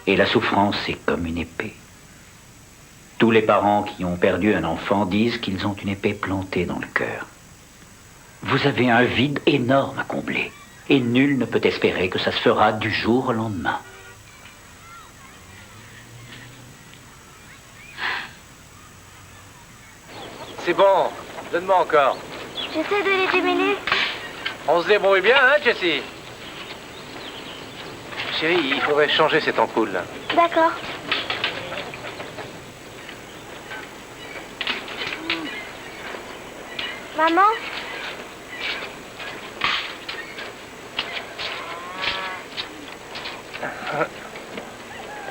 Et la souffrance est comme une épée. Tous les parents qui ont perdu un enfant disent qu'ils ont une épée plantée dans le cœur. Vous avez un vide énorme à combler. Et nul ne peut espérer que ça se fera du jour au lendemain. C'est bon, donne-moi encore. J'essaie de les démêler. On se débrouille bien, hein, Jessie? Chérie, il faudrait changer cette ampoule, là. D'accord. Maman?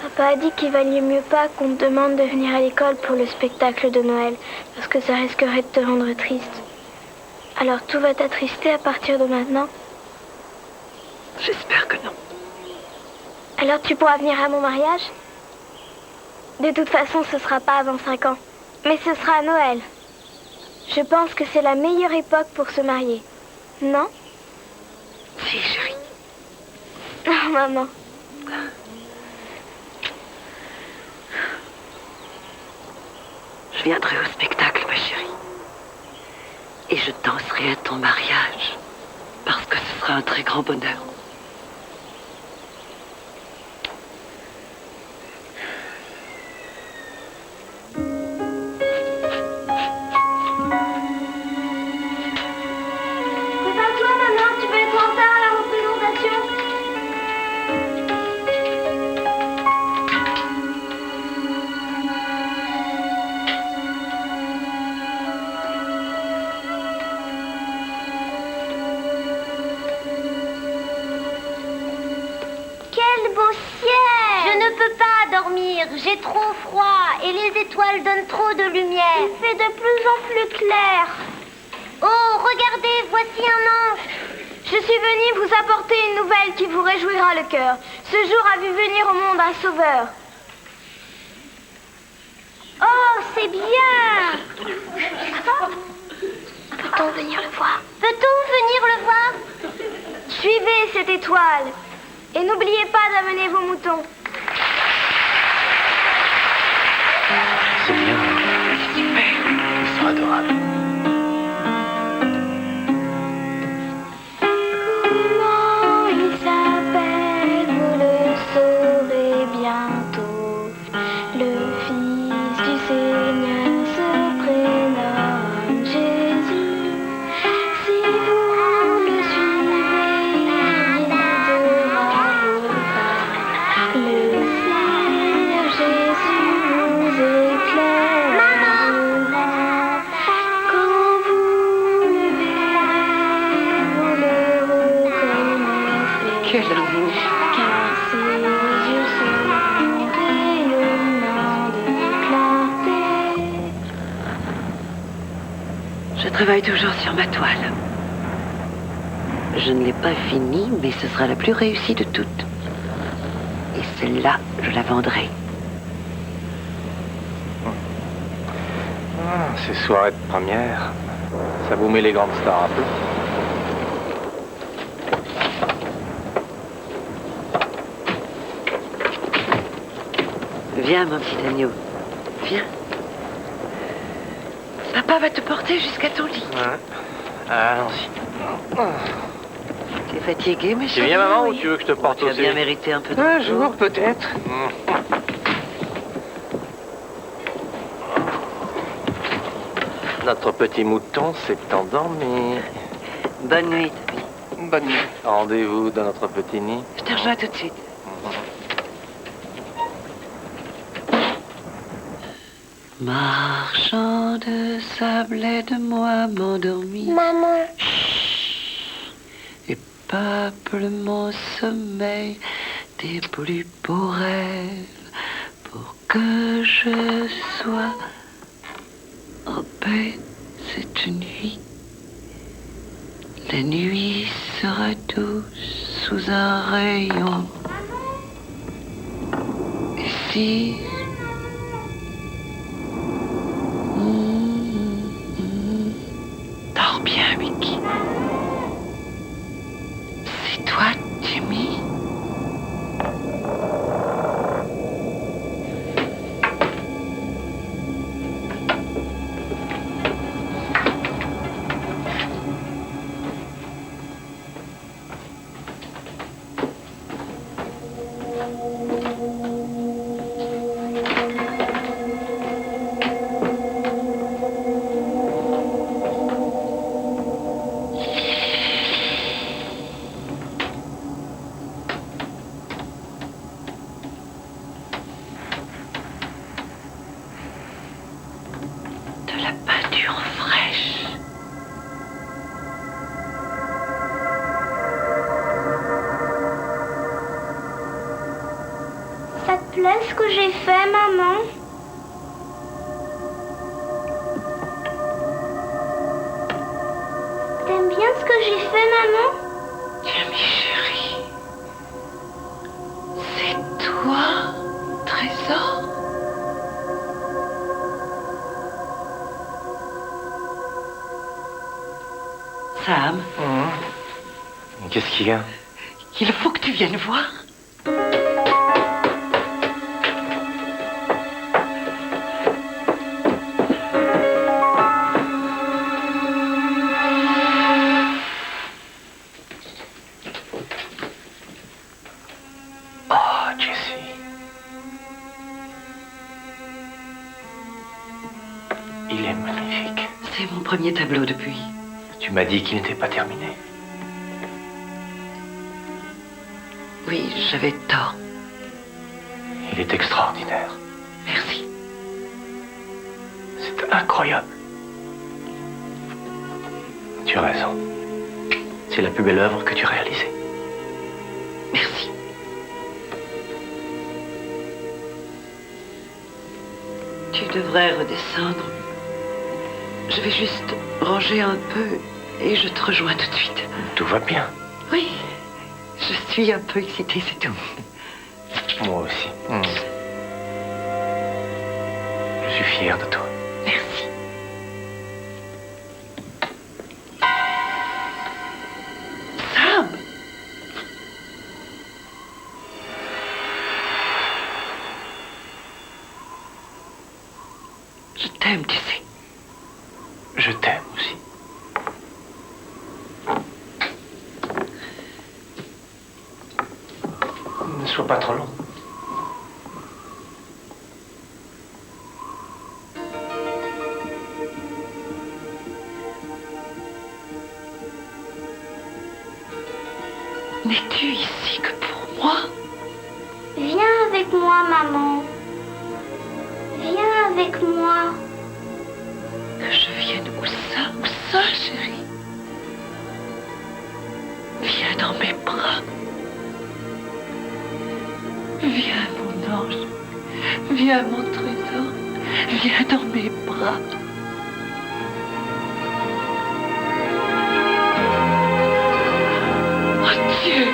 Papa a dit qu'il valait mieux pas qu'on te demande de venir à l'école pour le spectacle de Noël, parce que ça risquerait de te rendre triste. Alors tout va t'attrister à partir de maintenant? J'espère que non. Alors tu pourras venir à mon mariage? De toute façon, ce sera pas avant 5 ans. Mais ce sera à Noël. Je pense que c'est la meilleure époque pour se marier. Non? Si, chérie. Oh, maman. Je viendrai au spectacle, ma chérie. Et je danserai à ton mariage. Parce que ce sera un très grand bonheur. Prépare-toi, maman, tu peux être en retard à la représentation. Quel beau ciel! Je ne peux pas dormir, j'ai trop froid et les étoiles donnent trop de lumière. Il fait de plus en plus clair. Oh, regardez, voici un ange. Je suis venue vous apporter une nouvelle qui vous réjouira le cœur. Ce jour a vu venir au monde un sauveur. Oh, c'est bien! Peut-on venir le voir? Peut-on venir le voir? Suivez cette étoile et n'oubliez pas d'amener vos moutons. C'est bien. Super. Ils sont adorables. Comment il s'appelle, vous le saurez bientôt. Le Fils du Seigneur se prénomme Jésus. Si vous le suivez, il guidera vos pas. Le Seigneur Jésus vous éclairera. Quand vous le verrez, vous le reconnaîtrez. Quel amour! Car ses yeux sont rayonnants de clarté. Je travaille toujours sur ma toile. Je ne l'ai pas finie, mais ce sera la plus réussie de toutes. Et celle-là, je la vendrai. Ces soirées de première, ça vous met les grandes stars à plat. Viens, mon petit agneau. Viens. Papa va te porter jusqu'à ton lit. Ouais. Allons-y. Tu es fatigué, mes Tu chéris? viens, maman, ou Oui. tu veux que je te porte Tu as aussi? bien mérité un peu de Un repos. jour, peut-être. Notre petit mouton s'est endormi. Bonne nuit, Toby. Bonne nuit. Rendez-vous dans notre petit nid. Je te rejoins tout de suite. Marchand de sable, aide-moi m'endormir. Maman, Et peuple mon sommeil des plus beaux rêves pour que je sois en paix cette nuit. La nuit sera douce sous un rayon. Et si dors bien, Mickey. C'est toi, Jimmy? De la peinture fraîche. ça te plaît ce que j'ai fait, maman? T'aimes bien ce que j'ai fait, maman? Jimmy chéri, c'est toi, trésor? Sam, Qu'est-ce qu'il y a? il faut que tu viennes voir. Oh, Jessie. Il est magnifique. C'est mon premier tableau depuis. Tu m'as dit qu'il n'était pas terminé. Oui, j'avais tort. Il est extraordinaire. Merci. C'est incroyable. Tu as raison. C'est la plus belle œuvre que tu as réalisée. Merci. Tu devrais redescendre. Je vais juste ranger un peu et je te rejoins tout de suite. Tout va bien. Oui, je suis un peu excitée, c'est tout. Moi aussi. Je suis fier de toi. Merci. Sam! Je t'aime, tu sais. Je t'aime aussi. Ne sois pas trop long. N'es-tu ici que pour moi? Viens avec moi, maman. Viens avec moi. Que je vienne où ça, chérie? Viens dans mes bras. Viens, mon ange. Viens, mon trésor. Viens dans mes bras. Oh Dieu!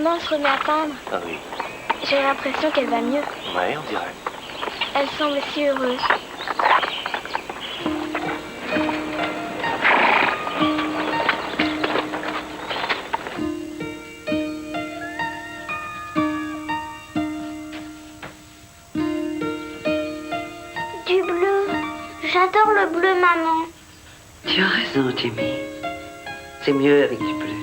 Maman se remet à peindre. Ah oui. J'ai l'impression qu'elle va mieux. Ouais, on dirait. Elle semble si heureuse. Du bleu. J'adore le bleu, maman. Tu as raison, Jimmy. C'est mieux avec du bleu.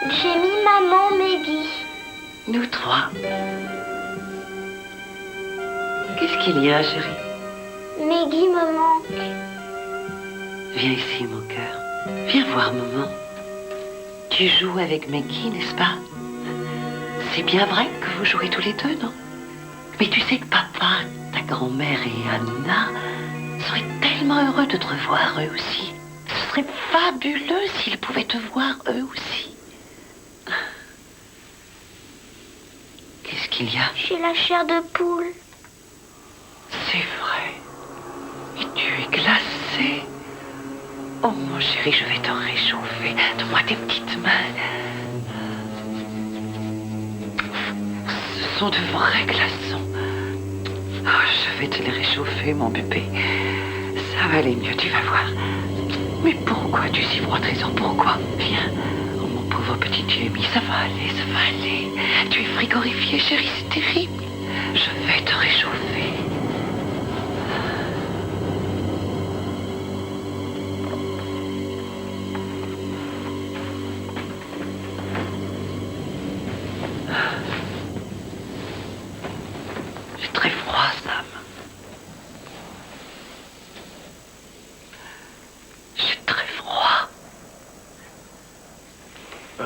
Jamie, maman, Maggie. Nous trois. Qu'est-ce qu'il y a, chérie? Maggie me manque. Viens ici, mon cœur. Viens voir maman. Tu joues avec Maggie, n'est-ce pas? C'est bien vrai que vous jouez tous les deux, non? Mais tu sais que papa, ta grand-mère et Anna seraient tellement heureux de te revoir eux aussi. Ce serait fabuleux s'ils pouvaient te voir eux aussi. Qu'est-ce qu'il y a? J'ai la chair de poule. C'est vrai. Et tu es glacé. Oh mon chéri, je vais te réchauffer. Donne-moi tes petites mains. Ce sont de vrais glaçons. Oh, je vais te les réchauffer, mon bébé. Ça va aller mieux, tu vas voir. Mais pourquoi tu es si froid, Trésor? Pourquoi? Viens. Oh mon pauvre petit Jamie, ça va aller, ça va aller. Tu es frigorifié, chéri, c'est terrible. Je vais te réchauffer. J'ai très froid, Sam. J'ai très froid. Oui.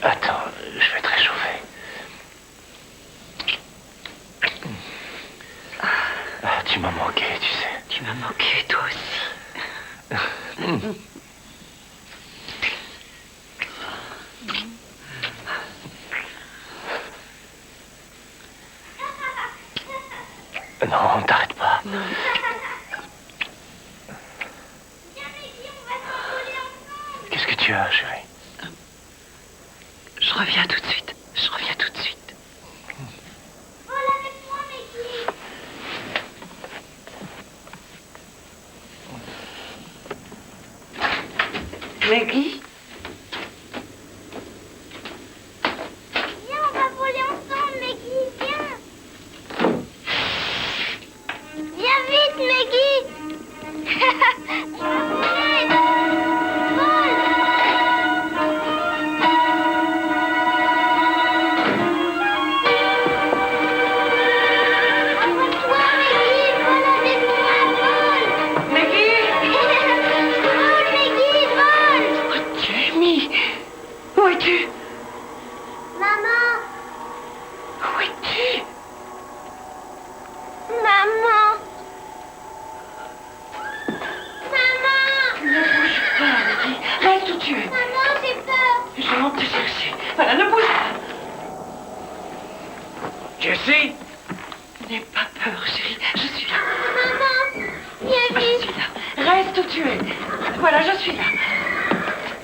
Attends, je vais te réchauffer. Ah, tu m'as manqué, tu sais. Tu m'as manqué, toi aussi. Non, t'arrête pas. Viens, Maggie, on va s'envoler ensemble. Qu'est-ce que tu as, chérie? Je reviens tout de suite. Je reviens tout de suite. Vole avec moi, Maggie. Maggie? Viens, on va voler ensemble, Maggie, viens. Viens vite, Maggie. On va voler. Vole. Envole-toi, Maggie, vole avec moi, vole. Maggie? Vole, Maggie, vole. Oh, Jamie! Où es-tu? Maman, Où es-tu? maman. Maman, Ne bouge pas, Maggie. Reste où tu es. maman, j'ai peur. Je monte te chercher. Voilà, ne bouge pas. Jessie? N'aie pas peur, chérie. Je suis là. Maman, viens Je vite. suis là. Reste où tu es. Voilà, je suis là.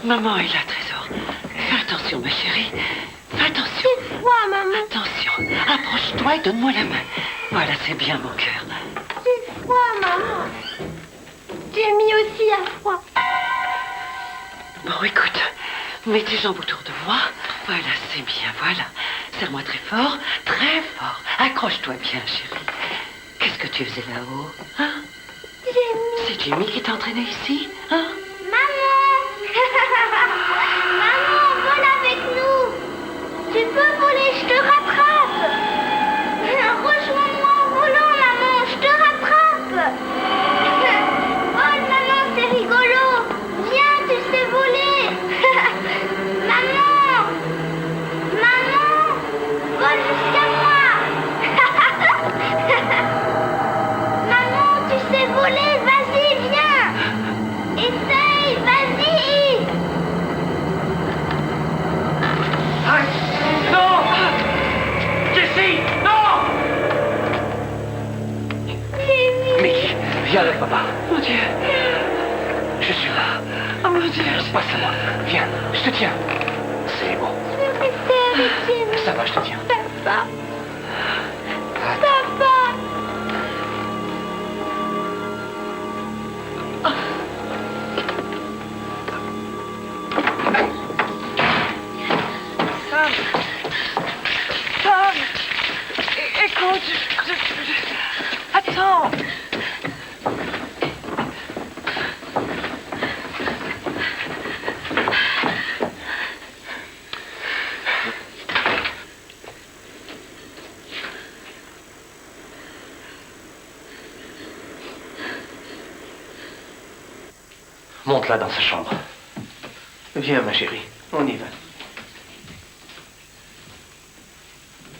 Maman est là, Trésor. Fais attention, ma chérie. Fais attention. J'ai froid, maman. Attention. Approche-toi et donne-moi la main. Voilà, c'est bien, mon cœur. J'ai froid, maman. Jamie aussi a froid. Bon, écoute. Mets tes jambes autour de moi. Voilà, c'est bien, voilà. Serre-moi très fort, très fort. Accroche-toi bien, chérie. Qu'est-ce que tu faisais là-haut, hein? Jamie. C'est Jamie qui t'a entraîné ici, hein? Maman. Maman, vole avec nous. Tu peux voler, je te rattrape. Rejoins-moi en volant, maman, je te rattrape. Vole, maman, c'est rigolo. Viens, tu sais voler. Maman. Maman, vole jusqu'à moi. Maman, tu sais voler, vas-y, viens. Essaye. Passe à moi. Viens, je te tiens. C'est bon. Je veux rester avec Jimmy. Ça va, je te tiens. Papa. Papa. Sam. Sam. Écoute, attends. Monte là dans sa chambre. Viens, ma chérie, on y va.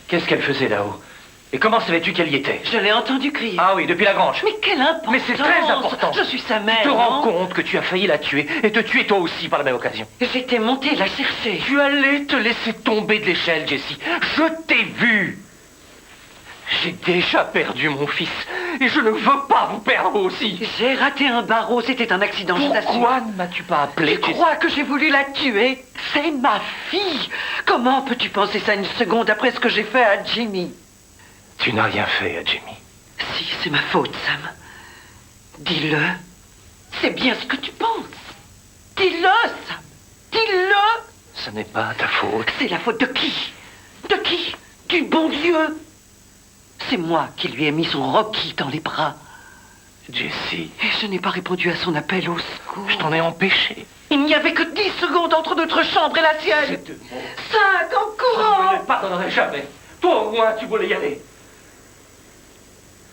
Qu'est-ce qu'elle faisait là-haut? Et comment savais-tu qu'elle y était? Je l'ai entendu crier. Ah oui, depuis la grange. Mais quelle importance! Mais c'est très important. Je suis sa mère. Tu te rends non? compte que tu as failli la tuer et te tuer toi aussi par la même occasion? J'étais montée la chercher. Tu allais te laisser tomber de l'échelle, Jessie. Je t'ai vu. J'ai déjà perdu mon fils et je ne veux pas vous perdre aussi. J'ai raté un barreau, c'était un accident, je t'assure. Pourquoi ne m'as-tu pas appelé? Tu crois que j'ai voulu la tuer? C'est ma fille. Comment peux-tu penser ça une seconde après ce que j'ai fait à Jimmy? Tu n'as rien fait à Jimmy. Si, c'est ma faute, Sam. Dis-le. C'est bien ce que tu penses. Dis-le, Sam. Dis-le. Ce n'est pas ta faute. C'est la faute de qui? De qui? Du bon Dieu. C'est moi qui lui ai mis son Rocky dans les bras. Jessie. Et je n'ai pas répondu à son appel au secours. Je t'en ai empêché. Il n'y avait que 10 secondes entre notre chambre et la sienne. C'est de mon... 5 en courant. Je ne le pardonnerai jamais. Toi au moins, tu voulais y aller.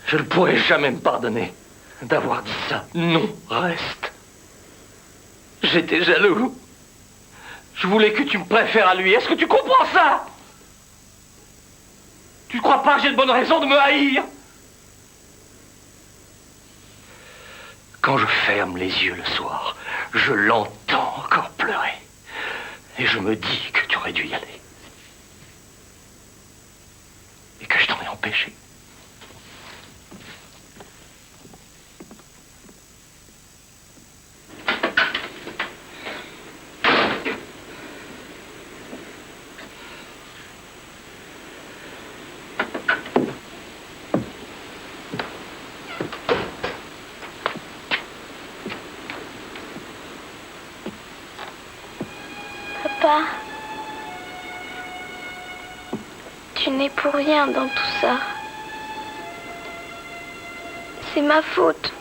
Je ne pourrai jamais me pardonner d'avoir dit ça. Non, reste. J'étais jaloux. Je voulais que tu me préfères à lui. Est-ce que tu comprends ça? Tu ne crois pas que j'ai de bonnes raisons de me haïr? Quand je ferme les yeux le soir, je l'entends encore pleurer. Et je me dis que tu aurais dû y aller. Et que je t'en ai empêché. Papa, tu n'es pour rien dans tout ça. C'est ma faute.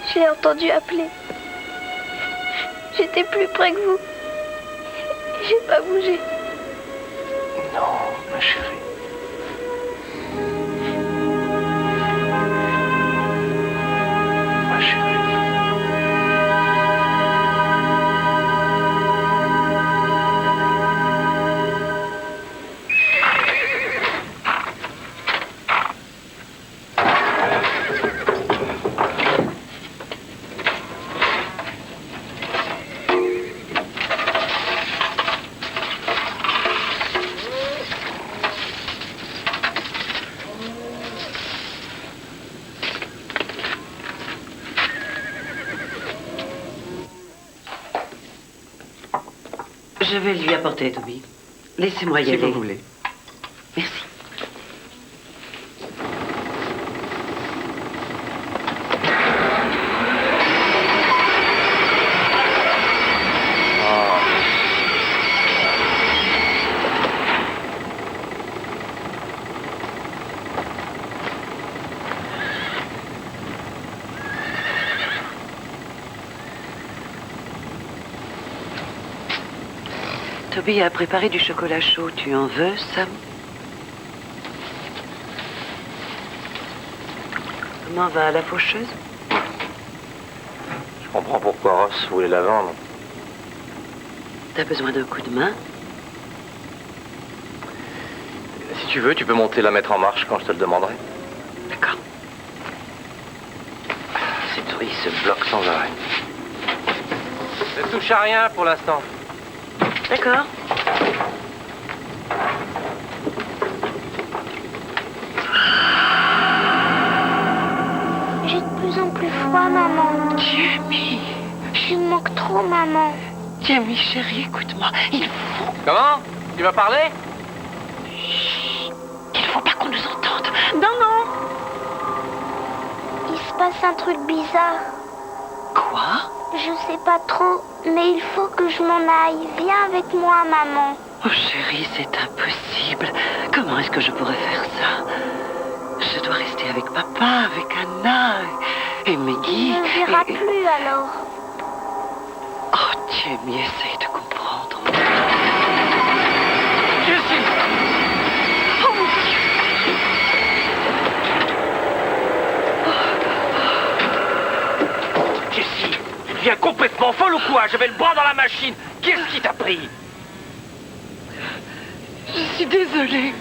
Je l'ai entendu appeler. J'étais plus près que vous. J'ai pas bougé. Non, ma chérie. Ma chérie. Je vais lui apporter, Toby. Laissez-moi y aller. Si vous voulez. Merci. Toby a préparé du chocolat chaud. Tu en veux, Sam? Comment va la faucheuse? Je comprends pourquoi Ross voulait la vendre. T'as besoin d'un coup de main? Si tu veux, tu peux monter la mettre en marche quand je te le demanderai. D'accord. Cette souris se bloque sans arrêt. Ne touche à rien pour l'instant. D'accord. J'ai de plus en plus froid, maman. Jimmy, Tu me manques trop, maman. Jamie, chérie, écoute-moi. Il faut... Comment? Tu vas parler? Il faut pas qu'on nous entende. Non, non. Il se passe un truc bizarre. Quoi? Je sais pas trop, mais il faut que je m'en aille. Viens avec moi, maman. Oh chérie, c'est impossible. Comment est-ce que je pourrais faire ça? Je dois rester avec papa, avec Anna et Maggie. Il ne verra plus alors. Oh Jamie, essaye de comprendre. Jessie! Oh mon Dieu! Jessie, tu deviens complètement folle ou quoi? J'avais le bras dans la machine. Qu'est-ce qui t'a pris? Je suis désolée.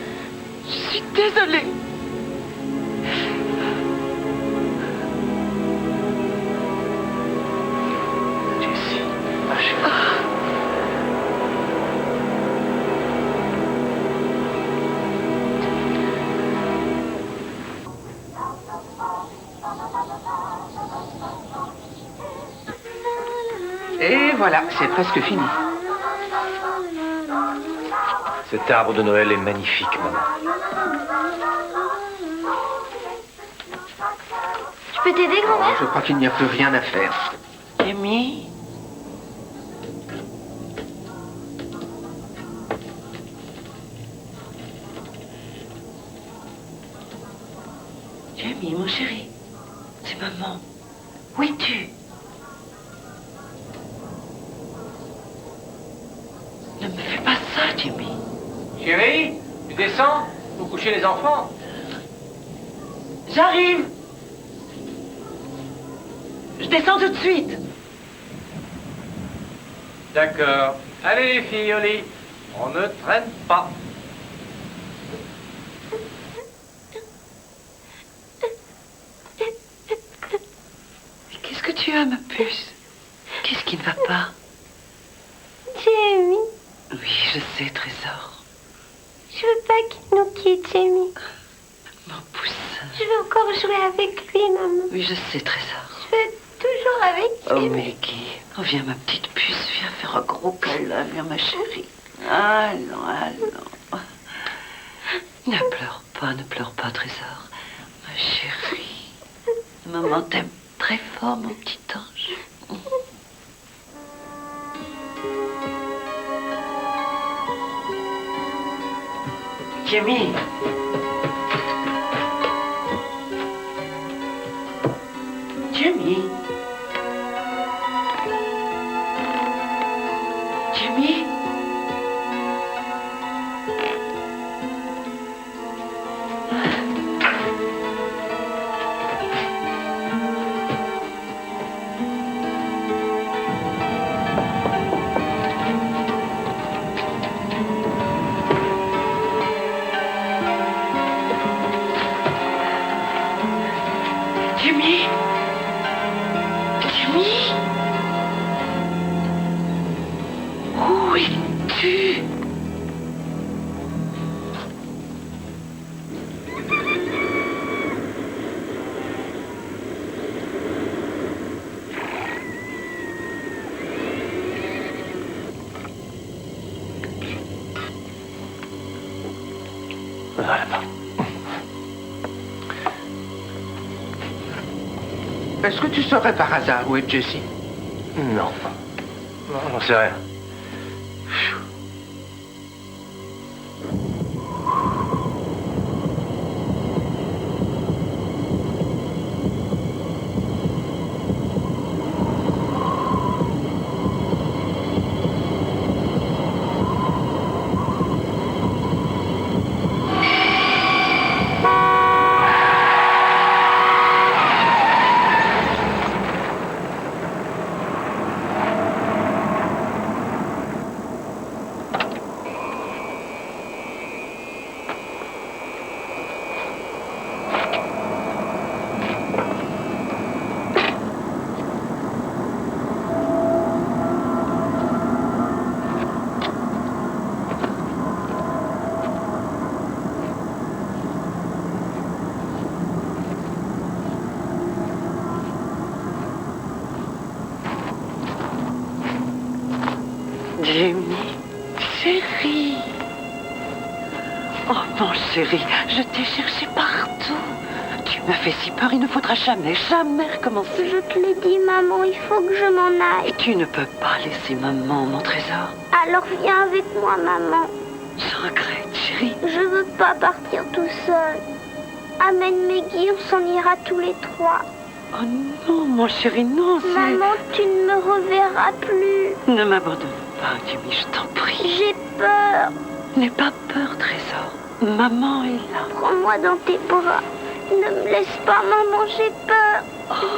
Je suis désolée. Jessie, ma chérie. Et voilà, c'est presque fini. Cet arbre de Noël est magnifique, maman. Je peux t'aider, grand-mère? Je crois qu'il n'y a plus rien à faire. Jamie? Jamie, mon chéri, c'est maman. Où es-tu? Ne me fais pas ça, Jamie. Chérie, tu descends? Faut coucher les enfants. J'arrive. Je descends tout de suite. D'accord. Allez les filles, au lit. On ne traîne pas. Mais qu'est-ce que tu as, ma puce? Qu'est-ce qui ne va pas? Jamie, Oui, je sais, trésor. je veux pas qu'il nous quitte, Jamie. Mon poussin. Je veux encore jouer avec lui, maman. Oui, je sais, trésor. Je veux toujours avec Oh, lui. Maggie. Oh, viens, ma petite puce. Viens faire un gros câlin. Viens, ma chérie. Allons, allons. Ne pleure pas, trésor. Ma chérie. Maman t'aime très fort, mon petit ange. Jamie. Jamie. Jamie. Jamie. Jamie. Où es-tu? Voilà, là-bas. Est-ce que tu saurais par hasard où est Jessie? Non. Non, j'en sais rien. Jamie, chérie. Oh, mon chéri, je t'ai cherché partout. Tu m'as fait si peur, il ne faudra jamais, jamais recommencer. Je te l'ai dit, maman, il faut que je m'en aille. Et tu ne peux pas laisser maman, mon trésor. Alors viens avec moi, maman. Je regrette, chérie. Je veux pas partir tout seul. Amène Maggie, on s'en ira tous les trois. Oh non, mon chéri, non, c'est... Maman, tu ne me reverras plus. Ne m'abandonne pas, Jimmy, je t'en prie. J'ai peur. N'aie pas peur, trésor. Maman est là. Prends-moi dans tes bras. Ne me laisse pas, maman, j'ai peur.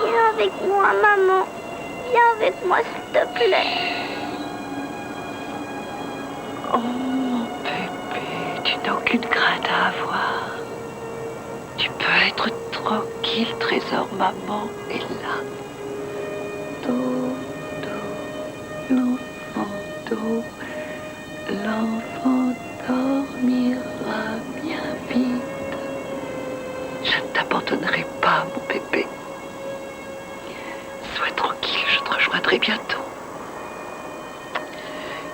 Viens avec moi, maman. Viens avec moi, s'il te plaît. Oh, mon bébé, tu n'as aucune crainte à avoir. Tu peux être tranquille, trésor, maman est là. Do, l'enfant do, l'enfant dormira bien vite. Je ne t'abandonnerai pas, mon bébé. Sois tranquille, je te rejoindrai bientôt.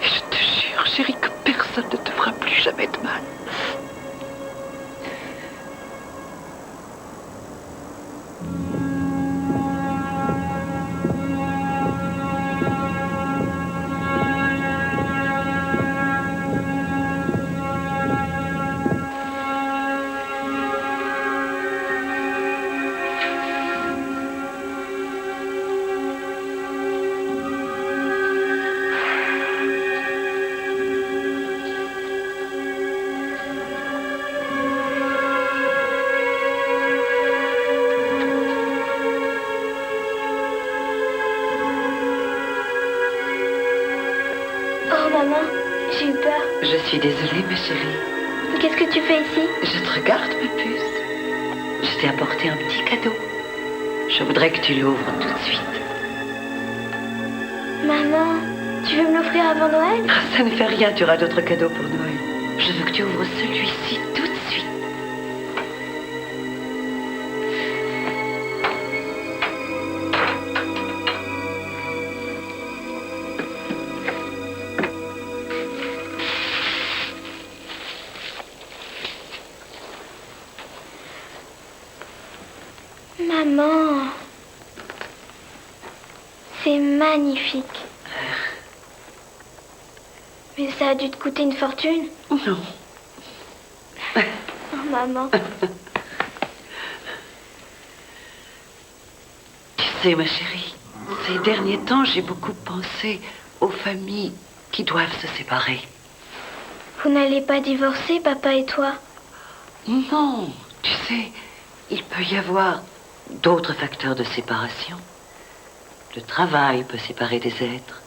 Et je te jure, chérie, que personne ne te fera plus jamais de mal. Oh, maman, j'ai eu peur. Je suis désolée, ma chérie. Qu'est-ce que tu fais ici? Je te regarde, ma puce. Je t'ai apporté un petit cadeau. Je voudrais que tu l'ouvres tout de suite. Maman, tu veux me l'offrir avant Noël? Ah, ça ne fait rien, tu auras d'autres cadeaux pour Noël. Je veux que tu ouvres celui-ci tout de suite. Maman, c'est magnifique. Mais ça a dû te coûter une fortune. Non. Oh, maman. Tu sais, ma chérie, ces derniers temps, j'ai beaucoup pensé aux familles qui doivent se séparer. Vous n'allez pas divorcer, papa et toi? Non, tu sais, il peut y avoir d'autres facteurs de séparation. Le travail peut séparer des êtres.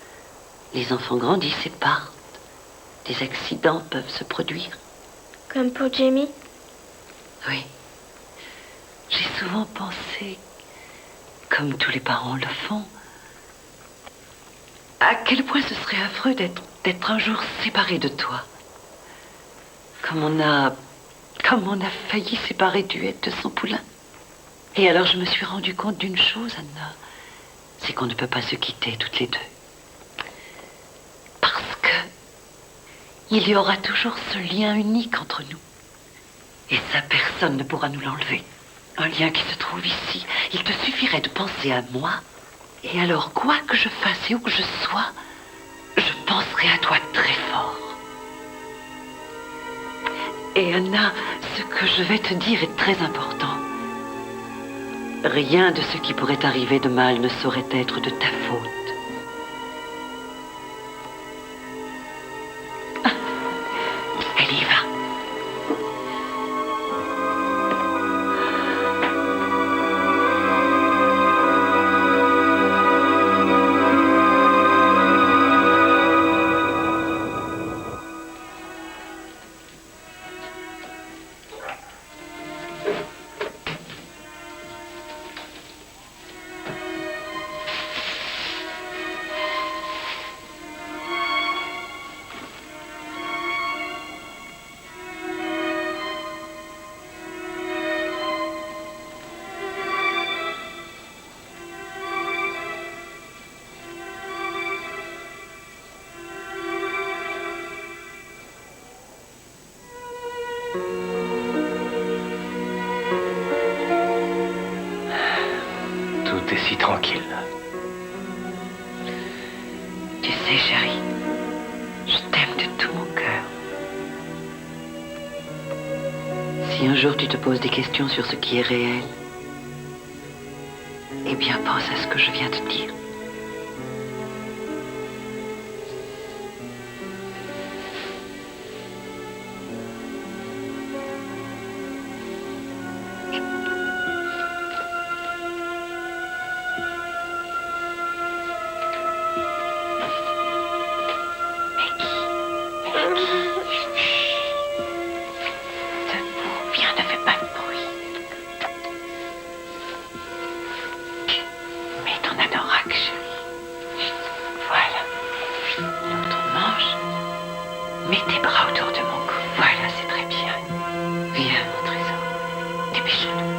Les enfants grandissent et partent. Des accidents peuvent se produire. Comme pour Jamie? Oui. J'ai souvent pensé, comme tous les parents le font, à quel point ce serait affreux d'être un jour séparé de toi. Comme on a failli séparer Duette de son poulain. Et alors je me suis rendu compte d'une chose, Anna. C'est qu'on ne peut pas se quitter toutes les deux. Parce que il y aura toujours ce lien unique entre nous. Et ça, personne ne pourra nous l'enlever. Un lien qui se trouve ici. Il te suffirait de penser à moi. Et alors, quoi que je fasse et où que je sois, je penserai à toi très fort. Et Anna, ce que je vais te dire est très important. Rien de ce qui pourrait arriver de mal ne saurait être de ta faute. Elle y va. aussi tranquille. Tu sais, chérie, je t'aime de tout mon cœur. Si un jour tu te poses des questions sur ce qui est réel, eh bien pense à ce que je viens de dire. Mets tes bras autour de mon cou. Voilà, c'est très bien. Viens, mon trésor. Dépêchons-nous.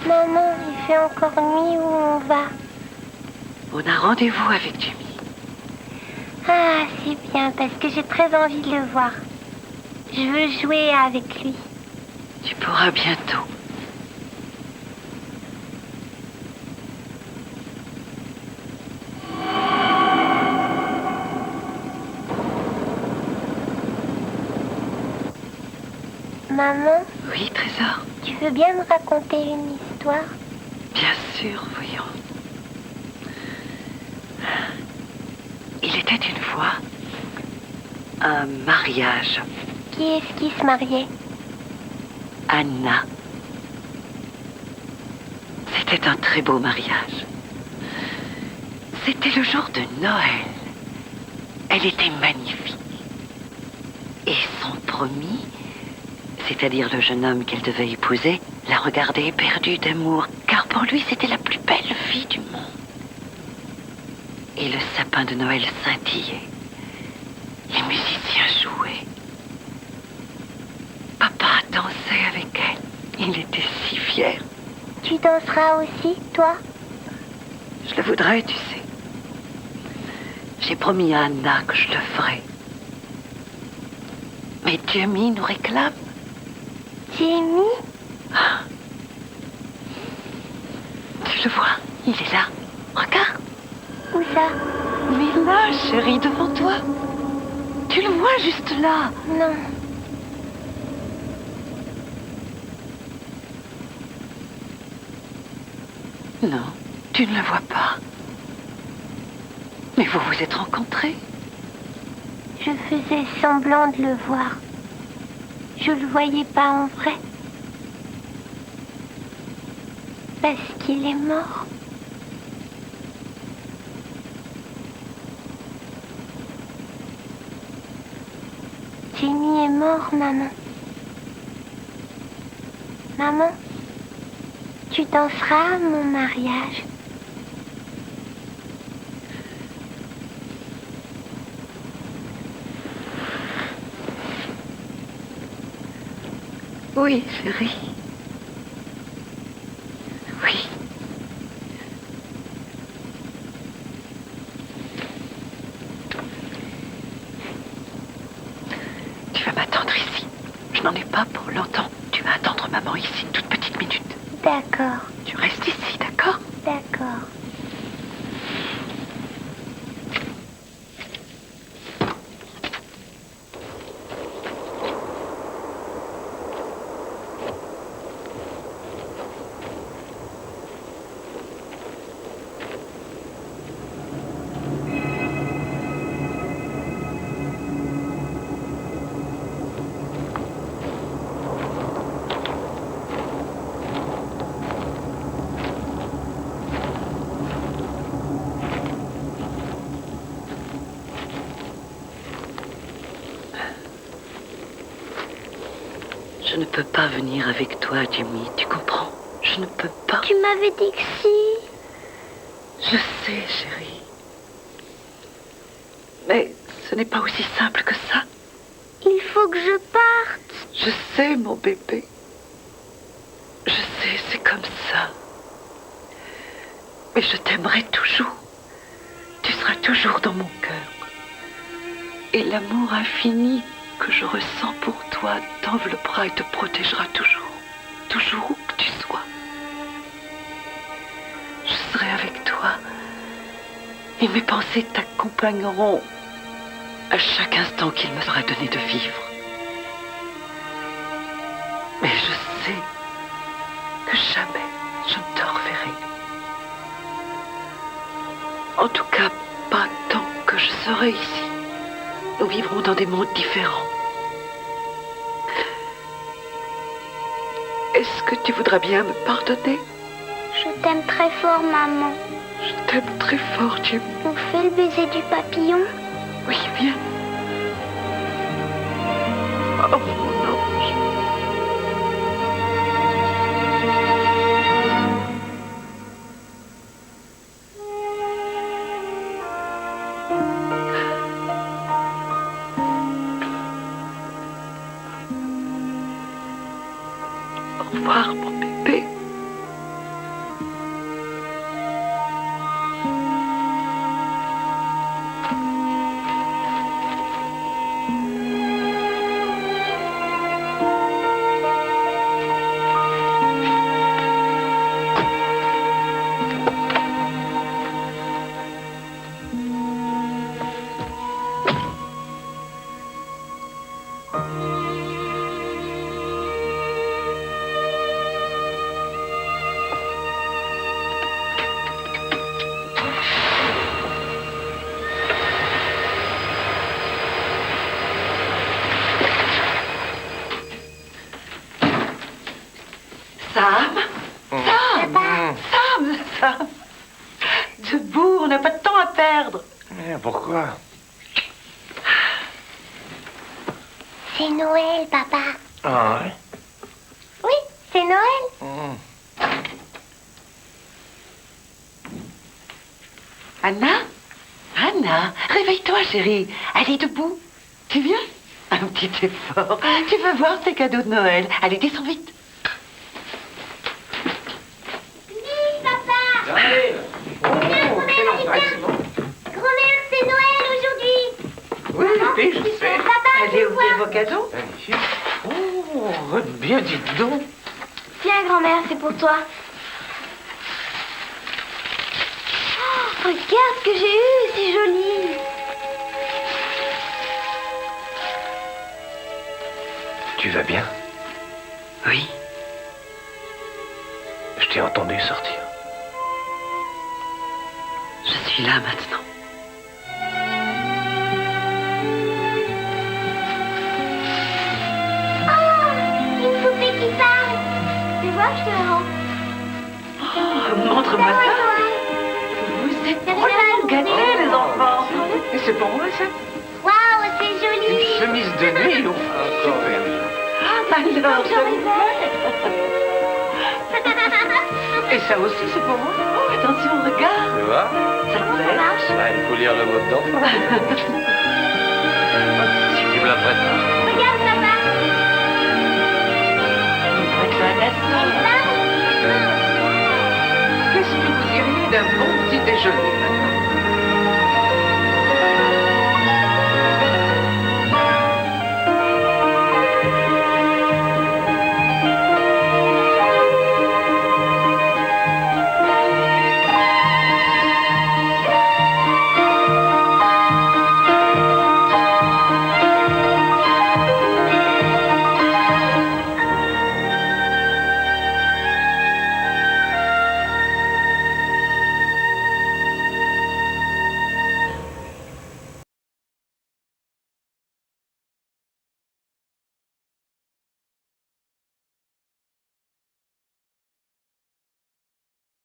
Maman, il fait encore nuit où on va? On a rendez-vous avec Jimmy. Ah, c'est bien, parce que j'ai très envie de le voir. Je veux jouer avec lui. Tu pourras bientôt. Maman, Oui, trésor. tu veux bien me raconter une histoire? Bien sûr, voyons. Il était une fois un mariage. Qui est-ce qui se mariait? Anna. C'était un très beau mariage. C'était le jour de Noël. Elle était magnifique. Et son promis, c'est-à-dire le jeune homme qu'elle devait épouser, la regardait éperdu d'amour, car pour lui c'était la plus belle fille du monde. Et le sapin de Noël scintillait. Les musiciens jouaient. Papa dansait avec elle. Il était si fier. Tu danseras aussi, toi? Je le voudrais, tu sais. J'ai promis à Anna que je le ferai. Mais Jamie nous réclame. Jamie? Tu le vois, il est là. Regarde. Où ça? Mais là, chérie, devant toi. Tu le vois juste là. Non. Non, tu ne le vois pas. Mais vous vous êtes rencontrés. Je faisais semblant de le voir. Je le voyais pas en vrai. Parce qu'il est mort. Jamie est mort, maman. Maman, tu danseras à mon mariage. Oui, chérie. Oui. Tu vas m'attendre ici. Je n'en ai pas pour longtemps. Tu vas attendre maman ici une toute petite minute. D'accord, Tu restes ici, d'accord? d'accord. Je ne peux pas venir avec toi, Jimmy, tu comprends? Je ne peux pas. Tu m'avais dit que si. Je sais, chérie. Mais ce n'est pas aussi simple que ça. Il faut que je parte. Je sais, mon bébé. Je sais, c'est comme ça. Mais je t'aimerai toujours. Tu seras toujours dans mon cœur. Et l'amour infini que je ressens pour toi t'enveloppera et te protégera toujours. Toujours où que tu sois. Je serai avec toi. Et mes pensées t'accompagneront à chaque instant qu'il me sera donné de vivre. Mais je sais que jamais je ne te reverrai. En tout cas, pas tant que je serai ici. Nous vivrons dans des mondes différents. Est-ce que tu voudrais bien me pardonner? Je t'aime très fort, maman. Je t'aime très fort, Jim. On fait le baiser du papillon? Oui, viens. Oh, mon ange. Au revoir, mon bébé. Sam. Debout, on n'a pas de temps à perdre. Mais pourquoi? C'est Noël, papa. Ah ouais? Oui, c'est Noël. Anna, réveille-toi, chérie. Allez, debout. Tu viens? Un petit effort. Tu veux voir tes cadeaux de Noël. Allez, descends vite. Vite, papa. Allez. Grand-mère, c'est Noël aujourd'hui. Oui, je sais. Papa, Allez tu ouvrir vois. vos cadeaux. Magnifique. Oh, bien, dites donc. Tiens, grand-mère, c'est pour toi. Oh, regarde ce que j'ai eu, c'est joli. Tu vas bien? Oui. Je t'ai entendu sortir. Je suis là maintenant. Oh, une poupée qui parle. Tu vois, je te la rends. Oh, montre-moi ça. Vous êtes drôlement gâtés, les enfants. Et c'est pour moi, ça? Waouh, c'est joli. Une chemise de nuit ou encore vert. Alors, Je rêvais. Et ça aussi, c'est pour moi? Oh, attention, regarde. Tu vois? Ça te plaît? Bah, il faut lire le mode d'emploi. Si tu me la prêtes. Regarde, papa. un bon petit déjeuner maintenant.